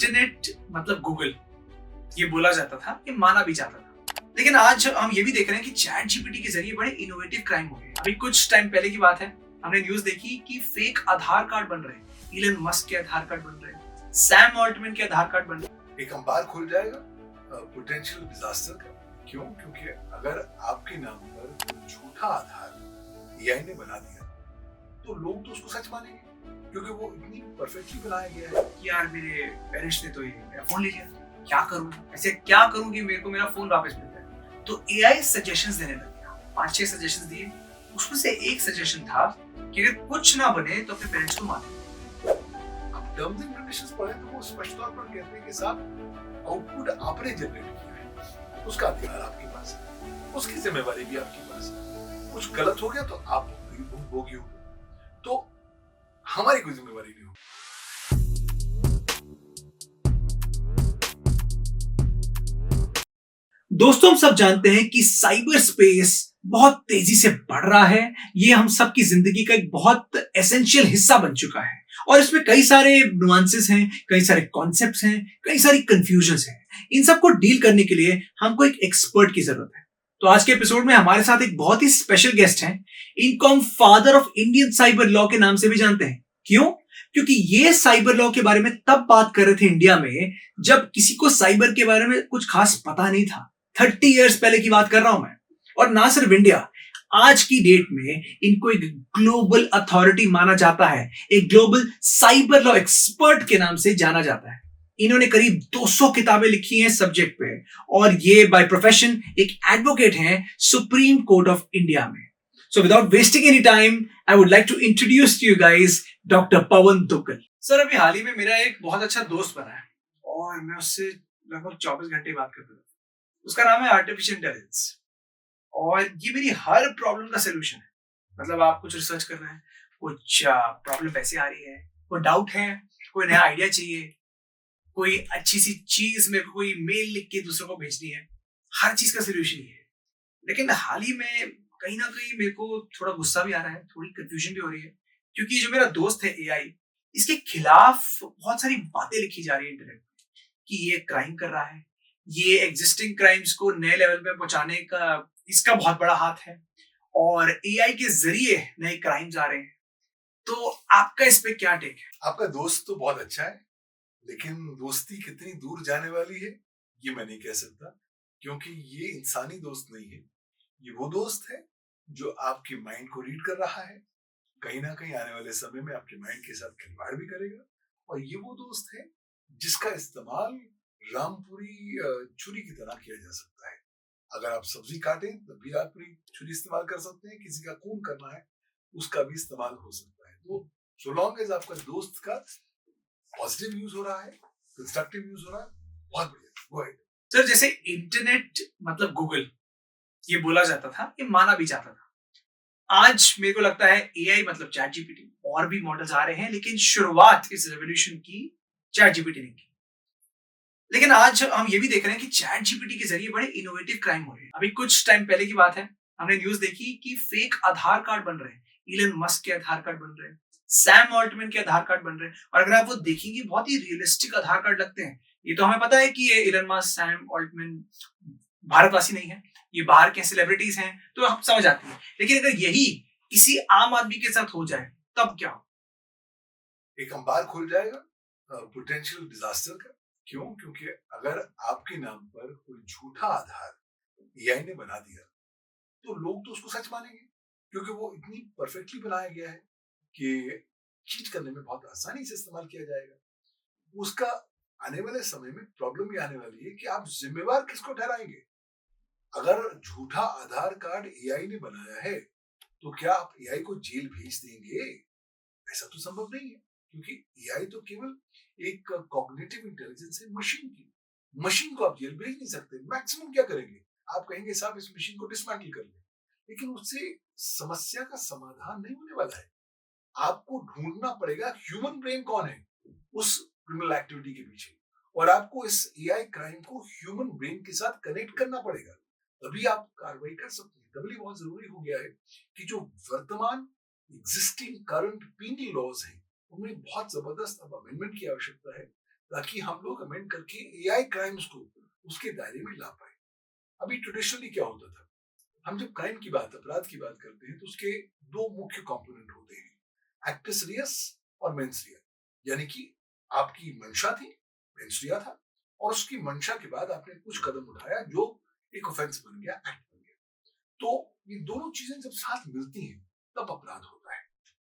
Internet मतलब Google, ये बोला जाता था, ये माना भी जाता था। लेकिन आज हम ये भी देख रहे हैं कि चैट जीपीटी के जरिए बड़े इनोवेटिव क्राइम हो रहे हैं। अभी कुछ टाइम पहले की बात है, हमने न्यूज देखी कि फेक आधार कार्ड बन रहे हैं। इलन मस्क के आधार कार्ड बन रहे हैं, सैम ऑल्टमैन के आधार कार्ड बन रहे हैं। एक अंबार खुल जाएगा पोटेंशियल डिजास्टर का। क्यों? क्योंकि अगर आपके नाम पर झूठा आधार एआई ने बना दिया तो लोग तो उसको सच मानेंगे, क्योंकि वो इतनी परफेक्टली बनाया गया है कि यार मेरे पेरेंट्स ने तो ये मेरा फोन ले लिया, क्या करूं, ऐसे क्या करूं कि मेरे को मेरा फोन वापस मिल जाए। तो एआई सजेशंस देने लग गया, 5-6 सजेशंस दिए। उसमें से एक सजेशन था कि अगर कुछ ना बने तो अपने पेरेंट्स को मार। अब टर्म्स एंड कंडीशंस पढ़े तो वो स्पष्ट तौर पर कहते हैं कि साहब आउटपुट आपने जनरेट किया है, उसका अधिकार आपके पास है, उसकी जिम्मेवारी भी आपके पास है। कुछ गलत हो गया तो आप भोगी हो, तो हमारी कोई जिम्मेवारी नहीं हो। दोस्तों, हम सब जानते हैं कि साइबर स्पेस बहुत तेजी से बढ़ रहा है। ये हम सबकी जिंदगी का एक बहुत एसेंशियल हिस्सा बन चुका है और इसमें कई सारे नुआंसेस हैं, कई सारे कॉन्सेप्ट्स हैं, कई सारी कंफ्यूजन्स हैं। इन सबको डील करने के लिए हमको एक एक्सपर्ट की जरूरत है। तो आज के एपिसोड में हमारे साथ एक बहुत ही स्पेशल गेस्ट हैं। इनको हम father of Indian cyber law के नाम से भी जानते हैं। क्यों? क्योंकि ये साइबर लॉ के बारे में तब बात कर रहे थे इंडिया में जब किसी को साइबर के बारे में कुछ खास पता नहीं था। 30 इयर्स पहले की बात कर रहा हूं मैं। और ना सिर्फ इंडिया, आज की डेट में इनको एक ग्लोबल अथॉरिटी माना जाता है, एक ग्लोबल साइबर लॉ एक्सपर्ट के नाम से जाना जाता है। इन्होंने करीब 200 किताबें लिखी हैं सब्जेक्ट पे और ये बाय प्रोफेशन एक एडवोकेट हैं सुप्रीम कोर्ट ऑफ इंडिया में। So without wasting any time, I would like to introduce to you guys doctor Pawan Duggal. Sir, अभी हाल ही में मेरा एक बहुत अच्छा दोस्त बना है और मैं उससे लगभग 24 घंटे बात करता हूँ। उसका नाम है आर्टिफिशियल इंटेलिजेंस और ये मेरी हर प्रॉब्लम का सोल्यूशन है। मतलब आप कुछ रिसर्च कर रहे हैं, कुछ प्रॉब्लम ऐसे आ रही है, कोई डाउट है, कोई नया आइडिया चाहिए, कोई अच्छी सी चीज मेरे को कोई मेल लिख के दूसरों को भेजनी है, हर चीज का सोल्यूशन ये है। लेकिन हाल ही में कहीं ना कहीं मेरे को थोड़ा गुस्सा भी आ रहा है, थोड़ी कंफ्यूजन भी हो रही है, क्योंकि जो मेरा दोस्त है एआई, इसके खिलाफ बहुत सारी बातें लिखी जा रही है इंटरनेट पे कि ये क्राइम कर रहा है, ये एग्जिस्टिंग क्राइम्स को नए लेवल पे पहुंचाने का इसका बहुत बड़ा हाथ है और एआई के जरिए नए क्राइम्स आ रहे हैं। तो आपका इस पे क्या टेक है? आपका दोस्त तो बहुत अच्छा है, लेकिन दोस्ती कितनी दूर जाने वाली है ये मैं नहीं कह सकता, क्योंकि ये इंसानी दोस्त नहीं है। ये वो दोस्त है जो आपके माइंड को रीड कर रहा है, कहीं ना कहीं आने वाले समय में आपके माइंड के साथ खिलवाड़ भी करेगा। और ये वो दोस्त है जिसका इस्तेमाल रामपुरी छुरी की तरह किया जा सकता है। अगर आप सब्जी काटें तब भी रामपुरी छुरी इस्तेमाल कर सकते हैं, किसी का खून करना है उसका भी इस्तेमाल हो सकता है। तो सो लॉन्ग एज आपका दोस्त का पॉजिटिव यूज हो रहा है, कंस्ट्रक्टिव यूज हो रहा है, बहुत बढ़िया, गो अहेड। सर, जैसे इंटरनेट मतलब गूगल, ये बोला जाता था, ये माना भी जाता था। आज मेरे को लगता है एआई मतलब चैट जीपीटी, और भी मॉडल्स आ रहे हैं, लेकिन शुरुआत इस रेवोल्यूशन की चैट जीपीटी ने की। लेकिन आज हम ये भी देख रहे हैं कि चैट जीपीटी के जरिए बड़े इनोवेटिव क्राइम हो रहे हैं। अभी कुछ टाइम पहले की बात है, हमने न्यूज देखी कि फेक आधार कार्ड बन रहे हैं। इलन मस्क के आधार कार्ड बन रहे हैं, सैम ऑल्टमैन के आधार कार्ड बन रहे हैं और अगर आप वो देखेंगे बहुत ही रियलिस्टिक आधार कार्ड लगते हैं। ये तो हमें पता है कि ये इलन मस्क, सैम ऑल्टमैन भारतवासी नहीं है, ये बाहर के सेलिब्रिटीज हैं, तो हम समझ आते हैं। लेकिन अगर यही किसी आम आदमी के साथ हो जाए तब क्या हो? एक अंबार खुल जाएगा पोटेंशियल डिजास्टर का। क्यों? क्योंकि अगर आपके नाम पर कोई झूठा आधार एआई ने बना दिया तो लोग तो उसको सच मानेंगे, क्योंकि वो इतनी परफेक्टली बनाया गया है कि चीट करने में बहुत आसानी से इस्तेमाल किया जाएगा। उसका आने वाले समय में प्रॉब्लम ये आने वाली है कि आप जिम्मेवार किसको ठहराएंगे। अगर झूठा आधार कार्ड एआई ने बनाया है तो क्या आप एआई को जेल भेज देंगे? ऐसा तो संभव नहीं है, क्योंकि एआई तो केवल एक कॉग्निटिव इंटेलिजेंस है मशीन की। मशीन को आप जेल भेज नहीं सकते। मैक्सिमम क्या करेंगे, आप कहेंगे साहब इस मशीन को डिसमेंटल कर ले, लेकिन उससे समस्या का समाधान नहीं होने वाला है। आपको ढूंढना पड़ेगा ह्यूमन ब्रेन कौन है उस क्रिमिनल एक्टिविटी के पीछे, और आपको इस एआई क्राइम को ह्यूमन ब्रेन के साथ कनेक्ट करना पड़ेगा, तभी आप कार्रवाई कर सकते हैं। तभी बहुत जरूरी हो गया है कि जो वर्तमान एग्जिस्टिंग करंट पीनल लॉज हैं उनमें बहुत जबरदस्त अब अमेंडमेंट की आवश्यकता है, ताकि हम लोग अमेंड करके एआई क्राइम्स को उसके दायरे में ला पाए। अभी ट्रेडिशनली क्या होता था, हम जब क्राइम की बात, अपराध की बात करते हैं तो उसके दो मुख्य कंपोनेंट होते हैं, एक्टस रियस और मेंस रिया। यानी कि आपकी मंशा थी, मेंस रिया था, और उसकी मंशा के बाद आपने कुछ कदम उठाया जो एक ऑफेंस बन गया, एक्ट बन गया। तो ये दोनों चीजें जब साथ मिलती हैं तब अपराध होता है।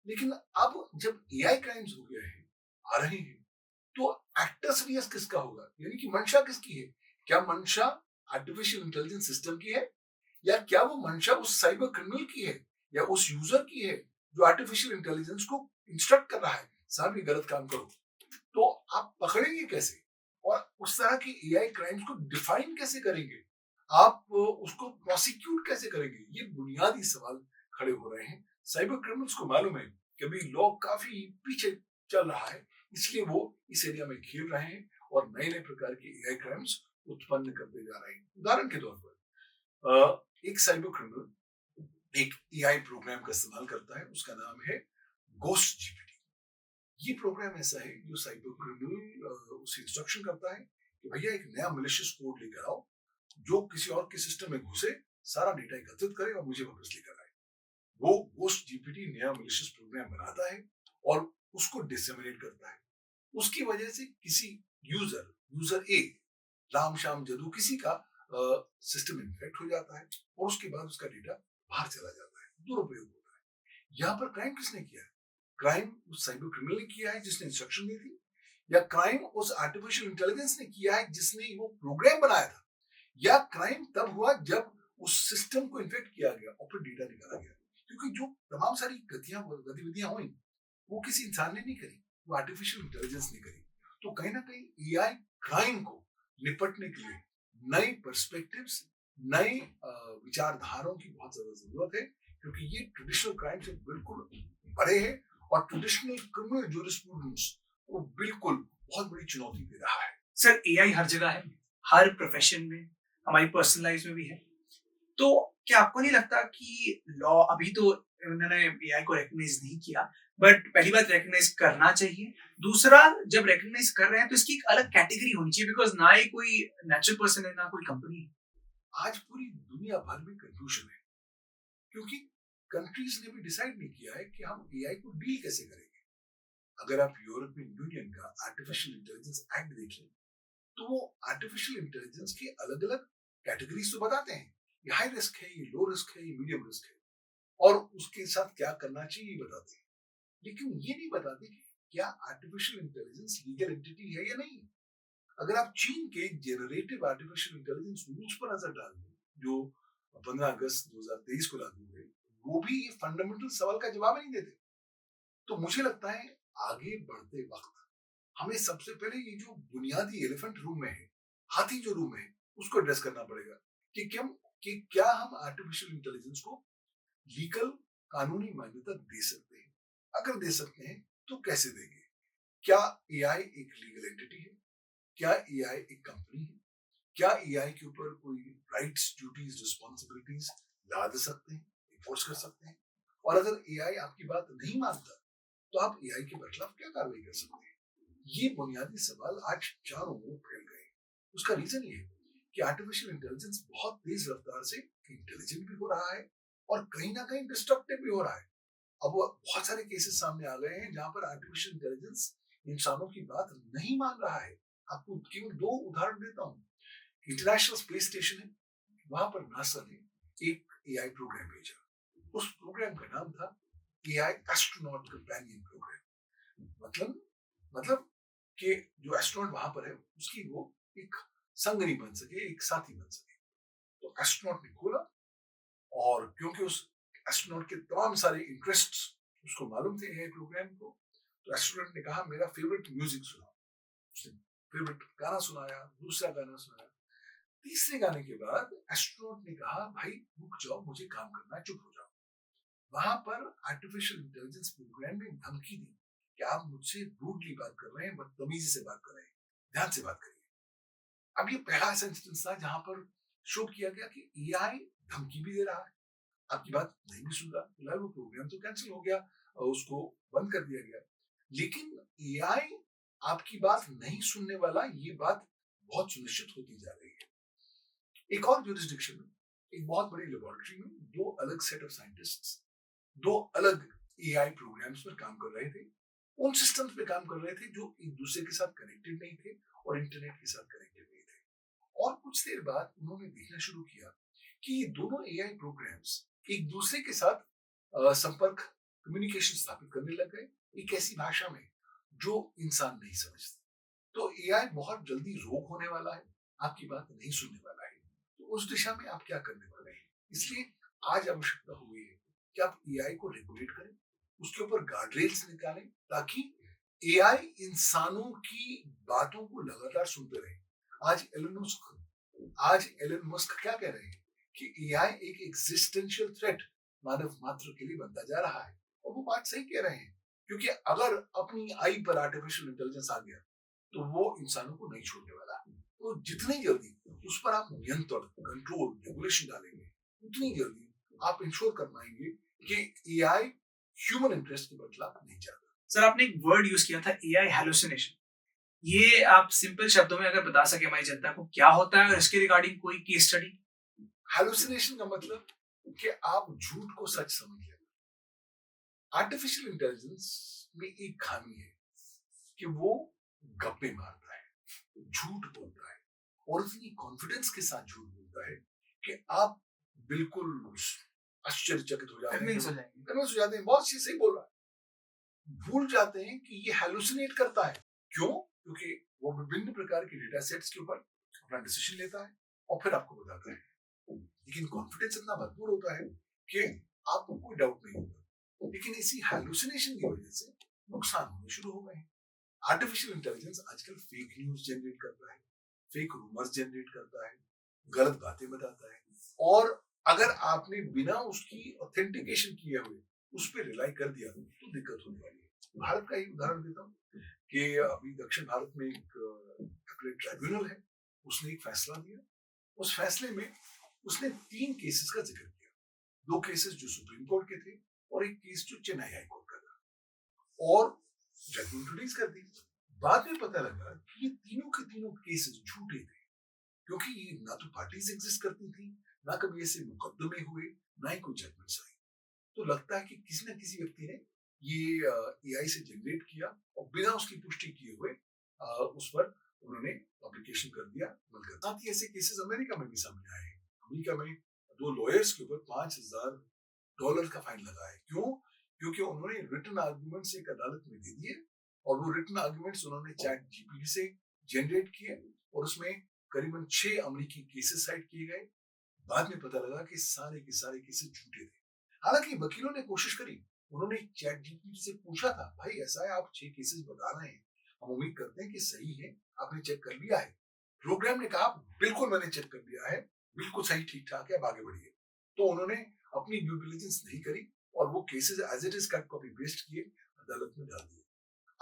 लेकिन अब जब एआई क्राइम्स हो गए हैं, आ रहे हैं, तो एक्टस रियस किसका होगा, यानी कि मंशा किसकी है? क्या मंशा आर्टिफिशियल इंटेलिजेंस सिस्टम की है, या क्या वो मंशा उस साइबर क्रिमिनल की है, या उस यूजर की है जो आर्टिफिशियल इंटेलिजेंस को इंस्ट्रक्ट कर रहा है, साहब ये गलत काम करो। तो आप पकड़ेंगे कैसे, और उस तरह की एआई क्राइम्स को डिफाइन कैसे करेंगे, आप उसको प्रोसिक्यूट कैसे करेंगे? ये बुनियादी सवाल खड़े हो रहे हैं। साइबर क्रिमिनल्स को मालूम है कि अभी लॉ काफी पीछे चल रहा है, इसलिए वो इस एरिया में खेल रहे हैं और नए नए प्रकार के एआई क्राइम्स उत्पन्न करते जा रहे हैं। उदाहरण के तौर पर एक साइबर क्रिमिनल एक एआई प्रोग्राम का इस्तेमाल करता है, उसका नाम है गोस्ट जीपीटी। ये प्रोग्राम ऐसा है जो साइबर क्रिमिनल उसे इंस्ट्रक्शन करता है कि भैया एक नया मैलिशियस कोड लेकर आओ जो किसी और के सिस्टम में घुसे, सारा डेटा एकत्रित करे और मुझे वापस लेकर आए। वो गोस्ट जीपीटी नया मैलिशियस प्रोग्राम बनाता है और उसको डिसेमिनेट करता है। उसकी वजह से किसी यूजर ए, राम श्याम जदू, किसी का सिस्टम इन्फेक्ट हो जाता है और उसके बाद उसका डेटा बाहर चला जाता है, दुरुपयोग होता है। यहाँ पर क्राइम किसने किया है? क्राइम उस साइबर क्रिमिनल ने किया है जिसने इंस्ट्रक्शन दी थी, या क्राइम उस आर्टिफिशियल इंटेलिजेंस ने किया है जिसने वो प्रोग्राम बनाया था, या क्राइम तब हुआ जब उस सिस्टम को इन्फेक्ट किया गया और फिर डेटा निकाला गया। क्योंकि जो तमाम सारी गतिविधियां हुई वो किसी इंसान ने नहीं करी, वो आर्टिफिशियल इंटेलिजेंस ने करी। तो कहीं ना कहीं एआई क्राइम को निपटने के लिए नए पर्सपेक्टिव्स, नए विचारधाराओं की बहुत ज्यादा जरूरत है, क्योंकि ये ट्रेडिशनल क्राइम से बिल्कुल बड़े हैं और ट्रेडिशनल क्रिमिनल ज्यूरिस्प्रूडेंस को बिल्कुल बहुत बड़ी चुनौती दे रहा है। सर, एआई हर जगह है, हर प्रोफेशन में, हमारी पर्सनल लाइफ में भी है। तो क्या आपको नहीं लगता कि लॉ, अभी तो उन्होंने एआई को रिकॉग्नाइज नहीं किया, बट पहली बात रिकॉग्नाइज करना चाहिए। दूसरा, जब रिकॉग्नाइज कर रहे हैं तो इसकी एक अलग कैटेगरी होनी चाहिए, बिकॉज ना ही कोई नेचुरल पर्सन है ना कोई कंपनी है। आज पूरी दुनिया भर में कंफ्यूजन है, क्योंकि कंट्रीज ने भी डिसाइड नहीं किया है कि हम एआई को डील कैसे करेंगे। अगर आप यूरोपियन यूनियन का आर्टिफिशियल इंटेलिजेंस एक्ट देखें तो वो आर्टिफिशियल इंटेलिजेंस की अलग अलग कैटेगरीज तो बताते हैं, ये हाई रिस्क है, ये लो रिस्क है, ये मीडियम रिस्क है, और उसके साथ क्या करना चाहिए ये बताते हैं। लेकिन ये नहीं बताते कि क्या आर्टिफिशियल इंटेलिजेंस लीगल एंटिटी है या नहीं। अगर आप चीन के जेनरेटिव आर्टिफिशियल इंटेलिजेंस रूल्स पर नजर डाल दें जो 15 अगस्त 2023 को लागू हुए, वो भी ये फंडामेंटल सवाल का जवाब नहीं देते। तो मुझे लगता है आगे बढ़ते वक्त हमें सबसे पहले ये जो बुनियादी एलिफेंट रूम में है, हाथी जो रूम है, उसको एड्रेस करना पड़ेगा कि क्या हम आर्टिफिशियल इंटेलिजेंस को लीगल, कानूनी मान्यता दे सकते हैं। अगर दे सकते हैं तो कैसे देंगे? क्या एआई एक लीगल एंटिटी है? क्या एआई एक कंपनी है? क्या एआई के ऊपर कोई राइट्स, ड्यूटीज, रिस्पॉन्सिबिलिटीज ला सकते हैं, इन्फोर्स कर सकते हैं? और अगर एआई आपकी बात नहीं मानता तो आप एआई के खिलाफ क्या कार्रवाई कर सकते हैं? ये बुनियादी सवाल आज चारों ओर फैल गए। उसका रीजन ये है कि आर्टिफिशियल इंटेलिजेंस बहुत तेज रफ्तार से इंटेलिजेंट भी हो रहा है और कहीं ना कहीं डिस्ट्रक्टिव भी हो रहा है। अब बहुत सारे केसेस सामने आ गए हैं जहां पर आर्टिफिशियल इंटेलिजेंस इंसानों की बात नहीं मान रहा है। आपको केवल दो उदाहरण देता हूँ। इंटरनेशनल स्पेस स्टेशन है, वहां पर नासा ने एक एआई प्रोग्राम भेजा। उस प्रोग्राम का नाम था एआई एस्ट्रोनॉट कंपेनियन प्रोग्राम। मतलब कि जो एस्ट्रोनॉट वहां पर है उसकी वो एक संगनी बन सके, एक साथी बन सके। तो एस्ट्रोनॉट ने खोला, और क्योंकि उस एस्ट्रोनॉट के तमाम सारे इंटरेस्ट उसको मालूम थे एआई प्रोग्राम को, तो एस्ट्रोनॉट ने कहा मेरा फेवरेट म्यूजिक सुनाओ। उसने फेवरेट गाना सुनाया, दूसरा गाना सुनाया, तीसरे गाने के बाद एस्ट्रोनॉट ने कहा भाई रुक जाओ, मुझे काम करना है, चुप हो जाओ। वहां पर आर्टिफिशियल इंटेलिजेंस प्रोग्राम ने धमकी दी कि आप मुझसे रूडली बात कर रहे हैं, बदतमीजी से बात कर रहे हैं, ध्यान से बात करिए। अब ये पहला ऐसा इंस्टेंस था जहां पर शो किया गया कि एआई धमकी भी दे रहा है, आपकी बात नहीं भी सुन रहा, फिलहाल वो प्रोग्राम तो कैंसिल हो गया और उसको बंद कर दिया गया। लेकिन एआई आपकी बात नहीं सुनने वाला, ये बात बहुत सुनिश्चित होती जा रही है। एक और jurisdiction में, एक बहुत बड़ी लेबोरेटरी में दो अलग सेट ऑफ साइंटिस्ट्स दो अलग एआई प्रोग्राम्स पर काम कर रहे थे। उन सिस्टम्स पे काम कर रहे थे जो एक दूसरे के साथ कनेक्टेड नहीं थे और इंटरनेट के साथ कनेक्टेड नहीं थे। और कुछ देर बाद उन्होंने देखना शुरू किया कि ये दोनों एआई प्रोग्राम्स एक दूसरे के साथ संपर्क, कम्युनिकेशन स्थापित करने लग गए एक ऐसी भाषा में जो इंसान नहीं समझते। तो एआई बहुत जल्दी रोग होने वाला है, आपकी बात नहीं सुनने वाला है। तो उस दिशा में आप क्या करने वाले हैं? इसलिए आज आवश्यकता हुई है कि आप एआई को रेगुलेट करें, उसके ऊपर गार्डरेल्स निकालें ताकि एआई इंसानों की बातों को लगातार सुनते रहे। आज एलन मस्क क्या कह रहे हैं कि एआई एक एग्जिस्टेंशियल थ्रेट मानव मात्र के लिए बनता जा रहा है, और वो बात सही कह रहे हैं, क्योंकि अगर अपनी आई पर आर्टिफिशियल इंटेलिजेंस आ गया तो वो इंसानों को नहीं छोड़ने वाला। तो जितनी जल्दी उस पर आप नियंत्रण, कंट्रोल, रेगुलेशन डालेंगे, उतनी जल्दी आप इंश्योर कर पाएंगे कि एआई ह्यूमन इंटरेस्ट के बदलाव नहीं जाता। सर, आपने एक वर्ड यूज किया था, एआई हैलुसिनेशन। ये आप सिंपल शब्दों में अगर बता सके हमारी जनता को क्या होता है और इसके रिगार्डिंग कोई केस स्टडी? हैलुसिनेशन का मतलब कि आप झूठ को सच समझ लेना। आर्टिफिशियल इंटेलिजेंस में एक खामी है कि वो गप्पे मारता है, झूठ बोलता है, और इतनी कॉन्फिडेंस के साथ झूठ बोलता है कि आप बिल्कुल आश्चर्यचकित हो जाते हैं, बहुत चीज सही बोल रहा है, भूल जाते हैं कि ये हैलुसिनेट करता है। क्यों? क्योंकि वो विभिन्न प्रकार के डेटा सेट्स के ऊपर अपना डिसीजन लेता है और फिर आपको बताता है, लेकिन कॉन्फिडेंस इतना भरपूर होता है कि आपको कोई डाउट नहीं होता। लेकिन इसी हैलुसिनेशन की वजह से नुकसान होने शुरू हो गए हैं। आर्टिफिशियल इंटेलिजेंस आजकल फेक न्यूज जनरेट करता है, फेक रूमर्स जनरेट करता है, गलत बातें बताता है, और अगर आपने बिना उसकी ऑथेंटिकेशन किए हुए उस पर रिलाई कर दिया तो दिक्कत होने वाली है। भारत का ही उदाहरण देता हूँ कि अभी दक्षिण भारत में एक ट्राइब्यूनल है, उसने एक फैसला दिया। उस फैसले में उसने 3 केसेस का जिक्र किया, 2 केसेस जो सुप्रीम कोर्ट के थे और एक केस जो चेन्नई हाई कोर्ट का था, और जजमेंट रिलीज कर दी। बाद में पता लगा कि ये तीनों के तीनों केसेस झूठे थे, क्योंकि ये ना तो पार्टीज एग्जिस्ट करती थी, ना कभी ऐसे मुकदमे हुए, ना ही कोई जजमेंट्स आई। तो लगता है कि किसी न किसी व्यक्ति ने ये एआई से जनरेट किया और बिना उसकी पुष्टि किए हुए उस पर उन्होंने पब्लिकेशन कर दिया। साथ ही ऐसे केसेस अमेरिका में भी सामने आए हैं। अमेरिका में 2 लॉयर्स के ऊपर $5,000 का फाइन लगा है। क्यों? क्योंकि उन्होंने रिटन आर्गुमेंट्स एक अदालत में दे दिए, और वो रिटन आर्गुमेंट्स उन्होंने चैट जीपीटी से जनरेट किए, और उसमें करीबन 6 अमेरिकी केसेस साइट किए गए। बाद में पता लगा कि सारे के सारे केसेस झूठे थे। हालांकि वकीलों ने कोशिश करी, उन्होंने चैट जीपीटी से पूछा था, भाई ऐसा है, आप 6 केसेस बता रहे हैं, हम उम्मीद करते हैं कि सही है, आपने चेक कर लिया है? प्रोग्राम ने कहा, बिल्कुल मैंने चेक कर लिया है, बिल्कुल सही, ठीक ठाक है, अब आगे बढ़िए। तो उन्होंने अपनी ड्यू डिलिजेंस नहीं करी और वो cases as it is cut copy paste किए, अदालत में डाल दिए।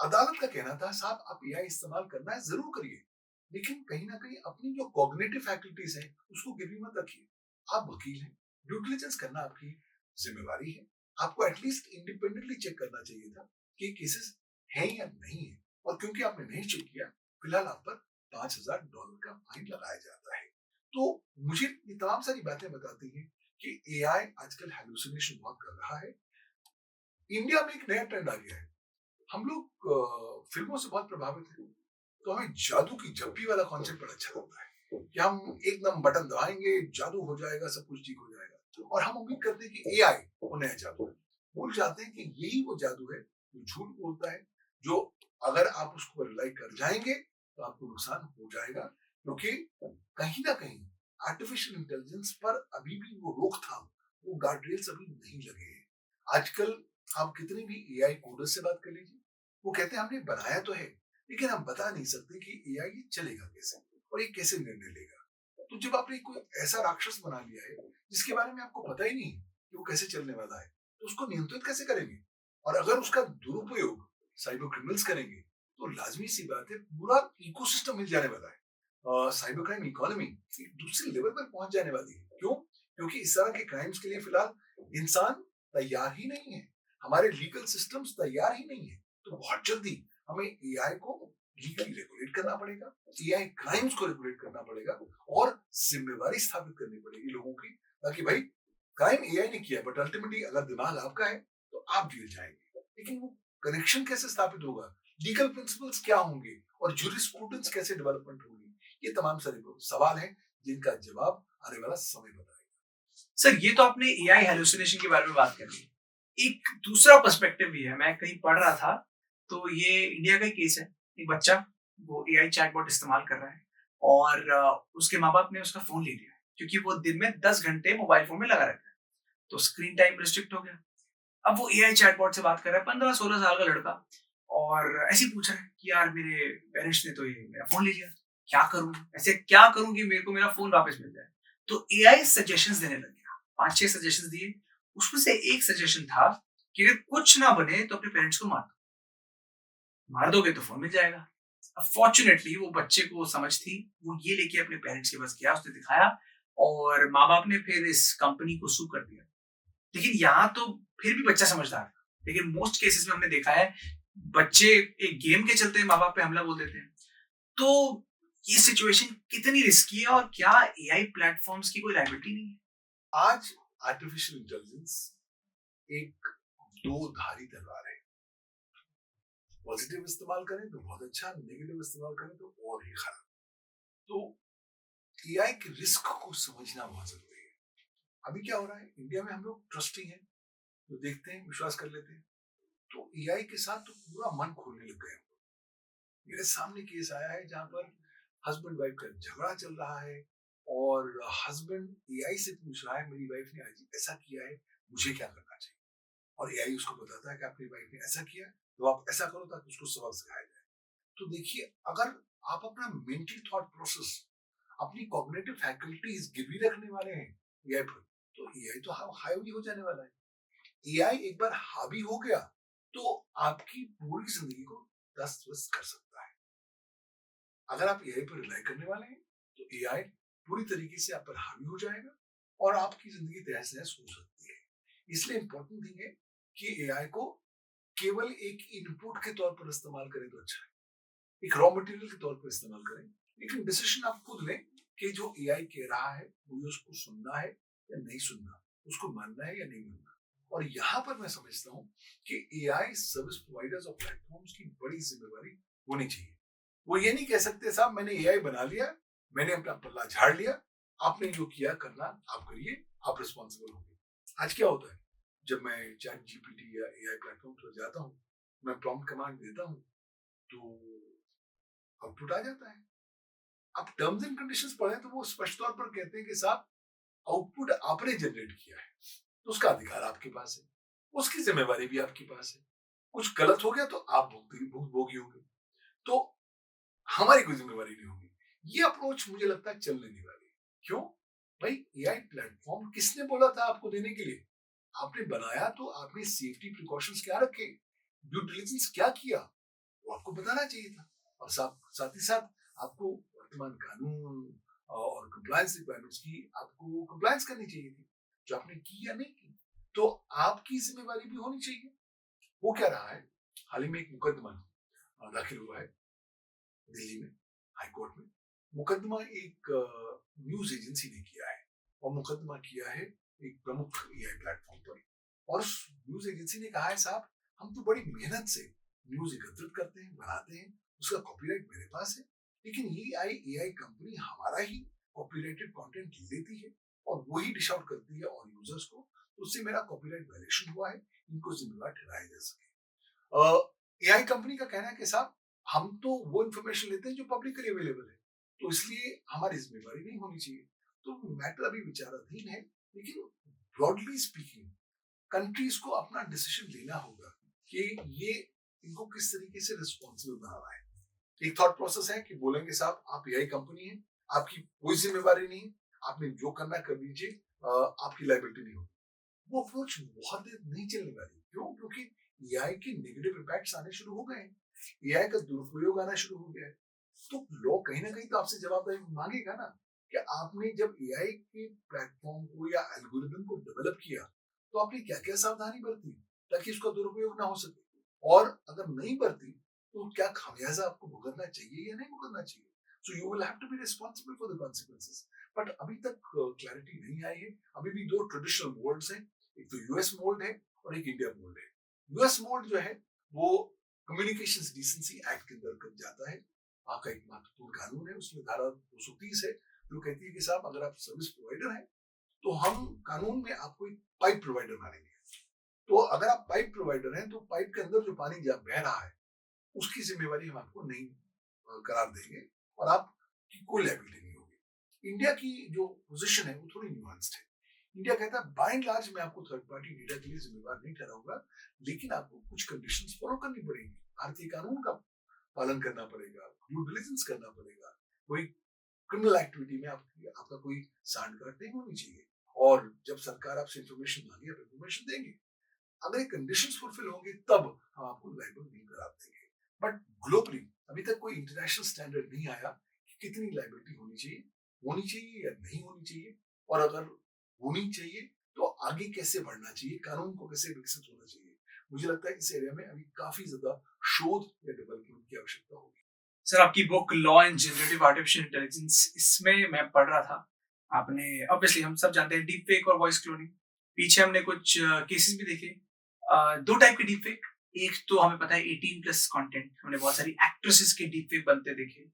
अदालत का कहना था, साहब आप एआई इस्तेमाल करना है जरूर करिए, लेकिन कहीं ना कहीं अपनी जो कॉग्निटिव फैकल्टीज है उसको गिरवी मत रखिए। आप वकील हैं, ड्यू डिलिजेंस करना आपकी जिम्मेवारी है, आपको एटलीस्ट इंडिपेंडेंटली चेक करना चाहिए था कि केसेस हैं या नहीं है, और क्योंकि आपने नहीं चेक किया, फिलहाल आप पर $5,000 का फाइन लगाया जाता है। तो मुझे ये तमाम सारी बातें बताती हैं कि एआई आजकल हैलुसिनेशन बहुत कर रहा है। इंडिया में एक नया ट्रेंड आ गया है, हम लोग फिल्मों से बहुत प्रभावित हैं, तो हमें जादू की झप्पी वाला कॉन्सेप्ट बड़ा अच्छा लगता है कि हम एकदम बटन दबाएंगे, जादू हो जाएगा, सब कुछ ठीक हो जाएगा, और हम उम्मीद करते हैं कि एआई वो नया जादू है। भूल जाते हैं कि यही वो जादू है जो झूठ बोलता है, जो अगर आप उसको रिलाई कर जाएंगे तो आपको नुकसान हो जाएगा, क्योंकि कहीं ना कहीं आर्टिफिशियल इंटेलिजेंस पर अभी भी वो रोकथाम, वो गार्डरेल्स अभी नहीं लगे हैं। आजकल आप कितने भी एआई कोडर से बात कर लीजिए, वो कहते हैं हमने बनाया तो है, लेकिन हम बता नहीं सकते कि एआई ये चलेगा कैसे और ये कैसे निर्णय लेगा। तो जब आपने कोई ऐसा राक्षस बना लिया है जिसके बारे में आपको पता ही नहीं कि वो कैसे चलने वाला है, तो उसको नियंत्रित कैसे करेंगे? और अगर उसका दुरुपयोग साइबर क्रिमिनल्स करेंगे तो लाजमी सी बात है पूरा इकोसिस्टम मिल जाने वाला है। साइबर क्राइम इकोनॉमी एक दूसरे लेवल पर पहुंच जाने वाली है। क्यों? क्योंकि इस तरह के क्राइम्स के लिए फिलहाल इंसान तैयार ही नहीं है, हमारे लीगल सिस्टम्स तैयार ही नहीं है। तो बहुत जल्दी हमें एआई को लीगली रेगुलेट करना पड़ेगा, एआई क्राइम्स को रेगुलेट करना पड़ेगा और जिम्मेवारी स्थापित करनी पड़ेगी लोगों की, ताकि भाई क्राइम एआई ने किया बट अल्टीमेटली अगर दिमाग आपका है तो आप जेल जाएंगे, लेकिन वो कनेक्शन कैसे स्थापित होगा, लीगल प्रिंसिपल्स क्या होंगे और जूरिस्प्रूडेंस कैसे डेवलपमेंट होगी, ये तमाम सारे सवाल हैं जिनका जवाब आने वाला समय बताएगा। सर ये तो आपने एआई हेलुसिनेशन के बारे में बात कर ली, एक दूसरा पर्सपेक्टिव भी है। मैं कहीं पढ़ रहा था तो ये इंडिया का केस है, एक बच्चा वो एआई चैटबॉट इस्तेमाल कर रहा है और उसके माँ बाप ने उसका फोन ले लिया क्योंकि वो दिन में 10 घंटे मोबाइल फोन में लगा रहता है, तो स्क्रीन टाइम रिस्ट्रिक्ट हो गया। अब वो एआई चैटबॉट से बात कर रहा है, 15-16 साल का लड़का, और ऐसे ही पूछ रहा है कि यार मेरे पेरेंट्स ने तो ये मेरा फोन ले लिया, क्या करूं, ऐसे क्या करूं कि मेरे को मेरा फोन वापस मिल जाए। तो एआई सजेशंस देने लग गया, 5-6 सजेशंस दिए। उसमें से एक सजेशन था कि अगर कुछ ना बने तो अपने पेरेंट्स को मार दोगे तो फोन मिल जाएगा। अब फॉर्चुनेटली वो बच्चे को समझ थी, वो ये लेके अपने पेरेंट्स के पास गया, उसने दिखाया और माँ बाप ने फिर इस कंपनी को सू कर दिया। लेकिन यहाँ तो फिर भी बच्चा समझदार था, लेकिन मोस्ट केसेस में हमने देखा है बच्चे एक गेम के चलते माँ बाप पे हमला बोल देते हैं। तो ये सिचुएशन कितनी रिस्की है और क्या एआई प्लेटफॉर्म्स की कोई लायबिलिटी नहीं है? आज आर्टिफिशियल इंटेलिजेंस एक दो धारी तलवार है, पॉजिटिव इस्तेमाल करें तो बहुत अच्छा, नेगेटिव इस्तेमाल करें तो और ही खराब। तो एआई के रिस्क को समझना बहुत जरूरी है। अभी क्या हो रहा है, इंडिया में हम लोग ट्रस्टी हैं, तो देखते हैं, विश्वास कर लेते हैं, तो एआई के साथ तो पूरा मन खोलने लग गए। मेरे सामने केस आया है जहां पर हस्बैंड वाइफ का झगड़ा चल रहा है और हस्बैंड एआई से पूछ रहा है मेरी वाइफ ने आज ऐसा किया है, मुझे क्या करना चाहिए, और एआई उसको बताता है कि आपकी वाइफ ने ऐसा किया तो आप ऐसा करो ताकि उसको सबक सिखाया जाए। तो देखिए, अगर आप अपना मेंटल थॉट प्रोसेस, अपनी कॉग्निटिव फैकल्टीज गिरवी रखने वाले हैं एआई पर, तो एआई तो हावी हो जाने वाला है। एआई एक बार हावी हो गया तो आपकी पूरी जिंदगी को दस्त कर सकता है। अगर आप एआई पर रिलाई करने वाले हैं तो एआई पूरी तरीके से आप पर हावी हो जाएगा और आपकी जिंदगी तहस नहस हो सकती है। इसलिए इंपॉर्टेंट थिंग है कि एआई को केवल एक इनपुट के तौर पर इस्तेमाल करें तो अच्छा है, एक रॉ मटेरियल के तौर पर इस्तेमाल करें, लेकिन डिसीजन आप खुद लें कि जो एआई कह रहा है मुझे उसको सुनना है या नहीं सुनना, उसको मानना है या नहीं मानना। और यहाँ पर मैं समझता हूँ कि एआई सर्विस प्रोवाइडर्स और प्लेटफॉर्म्स की बड़ी जिम्मेवारी होनी चाहिए। वो ये नहीं कह सकते साहब मैंने एआई बना लिया, मैंने अपना पल्ला झाड़ लिया, आपने जो किया करना आप करिए, आप रिस्पॉन्सिबल होंगे। आज क्या होता है, जब मैं चैट जीपीटी या एआई प्लेटफॉर्म पर जाता हूँ, मैं प्रॉम्प्ट कमांड देता हूँ तो आउटपुट आ जाता है। अब टर्म्स एंड कंडीशंस पढ़े तो वो स्पष्ट तौर पर कहते हैं कि साहब आउटपुट आपने जनरेट किया है तो उसका अधिकार आपके पास है, उसकी जिम्मेवारी भी आपके पास है। कुछ गलत हो गया तो आप भोगी होंगे, तो हमारी कोई जिम्मेवारी नहीं होगी। ये अप्रोच मुझे लगता है चलने नहीं वाली। क्यों भाई, एआई प्लेटफॉर्म किसने बोला था आपको देने के लिए? आपने बनाया तो आपने सेफ्टी प्रिकॉशंस क्या रखे, ड्यू डिलिजेंस क्या किया, वो आपको बताना चाहिए था। और साथ ही साथ आपको वर्तमान कानून और कंप्लायंस रिक्वायरमेंट्स की आपको कंप्लायंस करनी चाहिए थी, जो आपने की या नहीं की। तो आपकी जिम्मेवारी भी होनी चाहिए। वो क्या रहा है, हाल ही में एक मुकदमा दाखिल हुआ है दिल्ली में हाई कोर्ट में। मुकदमा एक न्यूज एजेंसी ने किया है और मुकदमा किया है एक प्रमुख एआई प्लेटफॉर्म पर, और उस न्यूज एजेंसी ने कहा है साहब हम तो बड़ी मेहनत से न्यूज एकत्रित करते हैं, बनाते हैं, उसका कॉपीराइट मेरे पास है, लेकिन ये एआई कंपनी हमारा ही कॉपीराइटेड कंटेंट लेती है और वही डिश आउट करती है और यूजर्स को, तो उससे मेरा कॉपीराइट वायलेशन हुआ है, इनको जिम्मेवार ठहराया जा सके। एआई कंपनी का कहना है कि साहब हम तो वो इंफॉर्मेशन लेते हैं जो पब्लिकली अवेलेबल है, तो इसलिए हमारी जिम्मेवारी नहीं होनी चाहिए। तो मैटर अभी विचाराधीन है, लेकिन ब्रॉडली स्पीकिंग कंट्रीज को अपना डिसीजन लेना होगा कि ये इनको किस तरीके से रिस्पॉन्सिबल बना रहा है। एक थॉट प्रोसेस है कि बोलेंगे साहब आप एआई कंपनी है, आपकी कोई जिम्मेवारी नहीं, आपने जो करना कर लीजिए, आपकी लायबिलिटी नहीं होगी। वो अप्रोच बहुत देर नहीं चलने वाली। क्यों? क्योंकि एआई के नेगेटिव इम्पैक्ट्स आने शुरू हो गए हैं, एआई का दुरुपयोग आना शुरू हो गया है, तो लोग कहीं ना कहीं तो आपसे जवाबदारी मांगेगा ना कि आपने जब एआई के प्लेटफॉर्म को या एल्गोरिदम को डेवलप किया तो आपने क्या क्या सावधानी बरती ताकि उसका दुरुपयोग ना हो सके, और अगर नहीं बरती तो क्या खामियाजा आपको भुगतना चाहिए या नहीं भुगतना चाहिए? So you will have to be responsible for the consequences. But अभी तक क्लैरिटी नहीं आई है। अभी भी दो ट्रेडिशनल मोल्ड्स हैं, एक तो यूएस मोल्ड है और एक इंडिया मोल्ड है। यूएस मोल्ड जो है वो कम्युनिकेशंस डिसेंसी एक्ट के अंतर्गत जाता है। वहाँ का एक महत्वपूर्ण कानून है, उसमें धारा 230 है जो कहती है कि साहब अगर आप सर्विस प्रोवाइडर हैं तो हम कानून में आपको एक पाइप प्रोवाइडर मानेंगे। तो अगर आप पाइप प्रोवाइडर हैं तो पाइप के अंदर जो पानी बह रहा है उसकी जिम्मेवारी हम आपको नहीं करार देंगे और आपकी कोई लायबिलिटी नहीं होगी। इंडिया की जो पोजीशन है वो थोड़ी न्यूआंस्ड है। इंडिया कहता है बाय एंड लार्ज मैं आपको थर्ड पार्टी डेटा के लिए जिम्मेवार नहीं ठहराऊंगा, लेकिन आपको कुछ कंडीशंस फॉलो करनी पड़ेगी। भारतीय कानून का पालन करना पड़ेगा, ड्यू डिलिजेंस करना पड़ेगा, कोई क्रिमिनल एक्टिविटी में आपका कोई सांठगांठ नहीं होनी चाहिए। और जब सरकार आपसे इंफॉर्मेशन मांगे आप इंफॉर्मेशन देंगे। अगर ये कंडीशंस फुलफिल होंगे तब हम आपको लाइबल नहीं करा देंगे। बट ग्लोबली अभी तक कोई इंटरनेशनल स्टैंडर्ड नहीं आया कि कितनी लाइबिलिटी होनी चाहिए या नहीं होनी चाहिए, और अगर होनी चाहिए तो आगे कैसे बढ़ना चाहिए, कानून को कैसे विकसित होना चाहिए। मुझे लगता है इस एरिया में अभी काफी ज्यादा शोध या डेवलपमेंट की आवश्यकता होगी। सर आपकी book law and generative artificial intelligence, इसमें मैं पढ़ रहा था, आपने ऑब्वियसली हम सब जानते हैं डीप फेक और वॉइस क्लोनिंग, पीछे हमने कुछ केसेस भी देखे। दो टाइप के डीप फेक, एक तो हमें पता है 18+ कंटेंट, हमने बहुत सारी एक्ट्रेसेस के डीप फेक बनते देखे,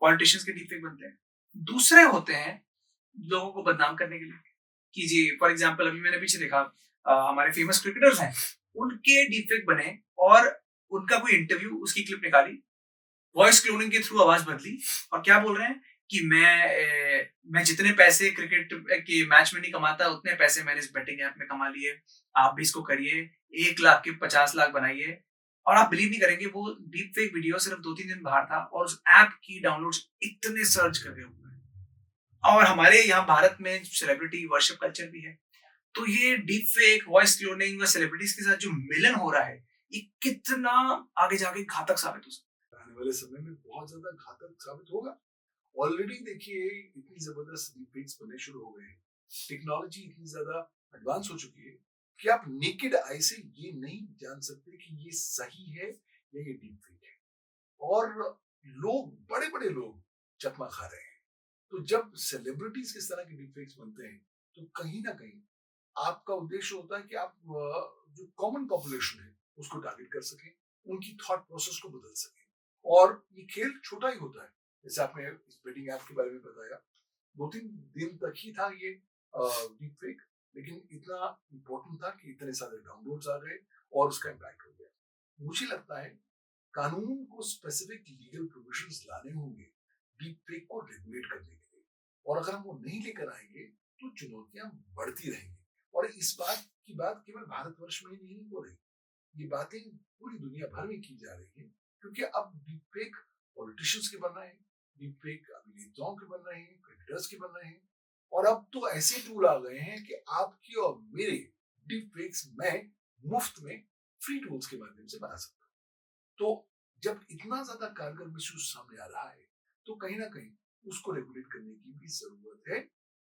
पॉलिटिशियंस के डीप फेक बनते हैं। दूसरे होते हैं लोगों को बदनाम करने के लिए कि जी फॉर एग्जांपल अभी मैंने पीछे देखा हमारे फेमस क्रिकेटर्स हैं, उनके डीप फेक बने और उनका कोई इंटरव्यू उसकी क्लिप निकाली, वॉइस क्लोनिंग के थ्रू आवाज बदली और क्या बोल रहे हैं कि मैं जितने पैसे क्रिकेट के मैच में नहीं कमाता उतने पैसे मैंने इस बेटिंग ऐप में कमा लिए, आप भी इसको करिए, 1 लाख के 50 लाख बनाइए। और आप बिलीव नहीं करेंगे वो डीप फेक वीडियो सिर्फ 2-3 दिन बाहर था और उस ऐप की डाउनलोड्स इतने सर्च कर गए हुए हैं। और हमारे यहाँ भारत में सेलिब्रिटी वर्शिप कल्चर भी है, तो ये डीप फेक, वॉइस क्लोनिंग और सेलिब्रिटीज के साथ जो मिलन हो रहा है ये कितना आगे जाके घातक साबित हो सकता है। आने वाले समय में बहुत ज्यादा घातक साबित होगा। ऑलरेडी देखिए इतनी जबरदस्त डीपफेक्स बनने शुरू हो गए हैं, टेक्नोलॉजी इतनी ज्यादा एडवांस हो चुकी है कि आप नेकेड आई से ये नहीं जान सकते कि ये सही है या ये डीपफेक है। और लोग, बड़े बड़े लोग चकमा खा रहे हैं। तो जब सेलिब्रिटीज किस तरह के डीपफेक्स बनते हैं तो कहीं ना कहीं आपका उद्देश्य होता है कि आप जो कॉमन पॉपुलेशन है उसको टारगेट कर सकें, उनकी थॉट प्रोसेस को बदल सकें। और ये खेल छोटा ही होता है, जैसे आपने इस बेटिंग ऐप के बारे में बताया, 2-3 दिन तक ही था ये डीप फेक, लेकिन इतना इम्पोर्टेंट था कि इतने सारे डाउनलोड्स आ गए और उसका इम्पैक्ट हो गया। मुझे लगता है कानून को स्पेसिफिक लीगल प्रोविजंस लाने होंगे डीप फेक को रेगुलेट करने के लिए, और अगर हम वो नहीं लेकर आएंगे तो चुनौतियां बढ़ती रहेंगी। और इस बात की बात केवल भारतवर्ष में ही नहीं हो रही, ये बातें पूरी दुनिया भर में की जा रही है, क्योंकि अब डीपफेक पॉलिटिशियंस के बन रहे हैं, डीपफेक अभिनेताओं के बन रहे हैं, क्रिकेटर्स के बन रहे हैं, और अब तो ऐसे टूल आ गए हैं कि आपकी और मेरे डीपफेक्स मैं मुफ्त में फ्री टूल्स के माध्यम से बना सकता हूँ। तो जब इतना ज्यादा कारगर मिसयूज सामने आ रहा है तो कहीं ना कहीं उसको रेगुलेट करने की भी जरूरत है।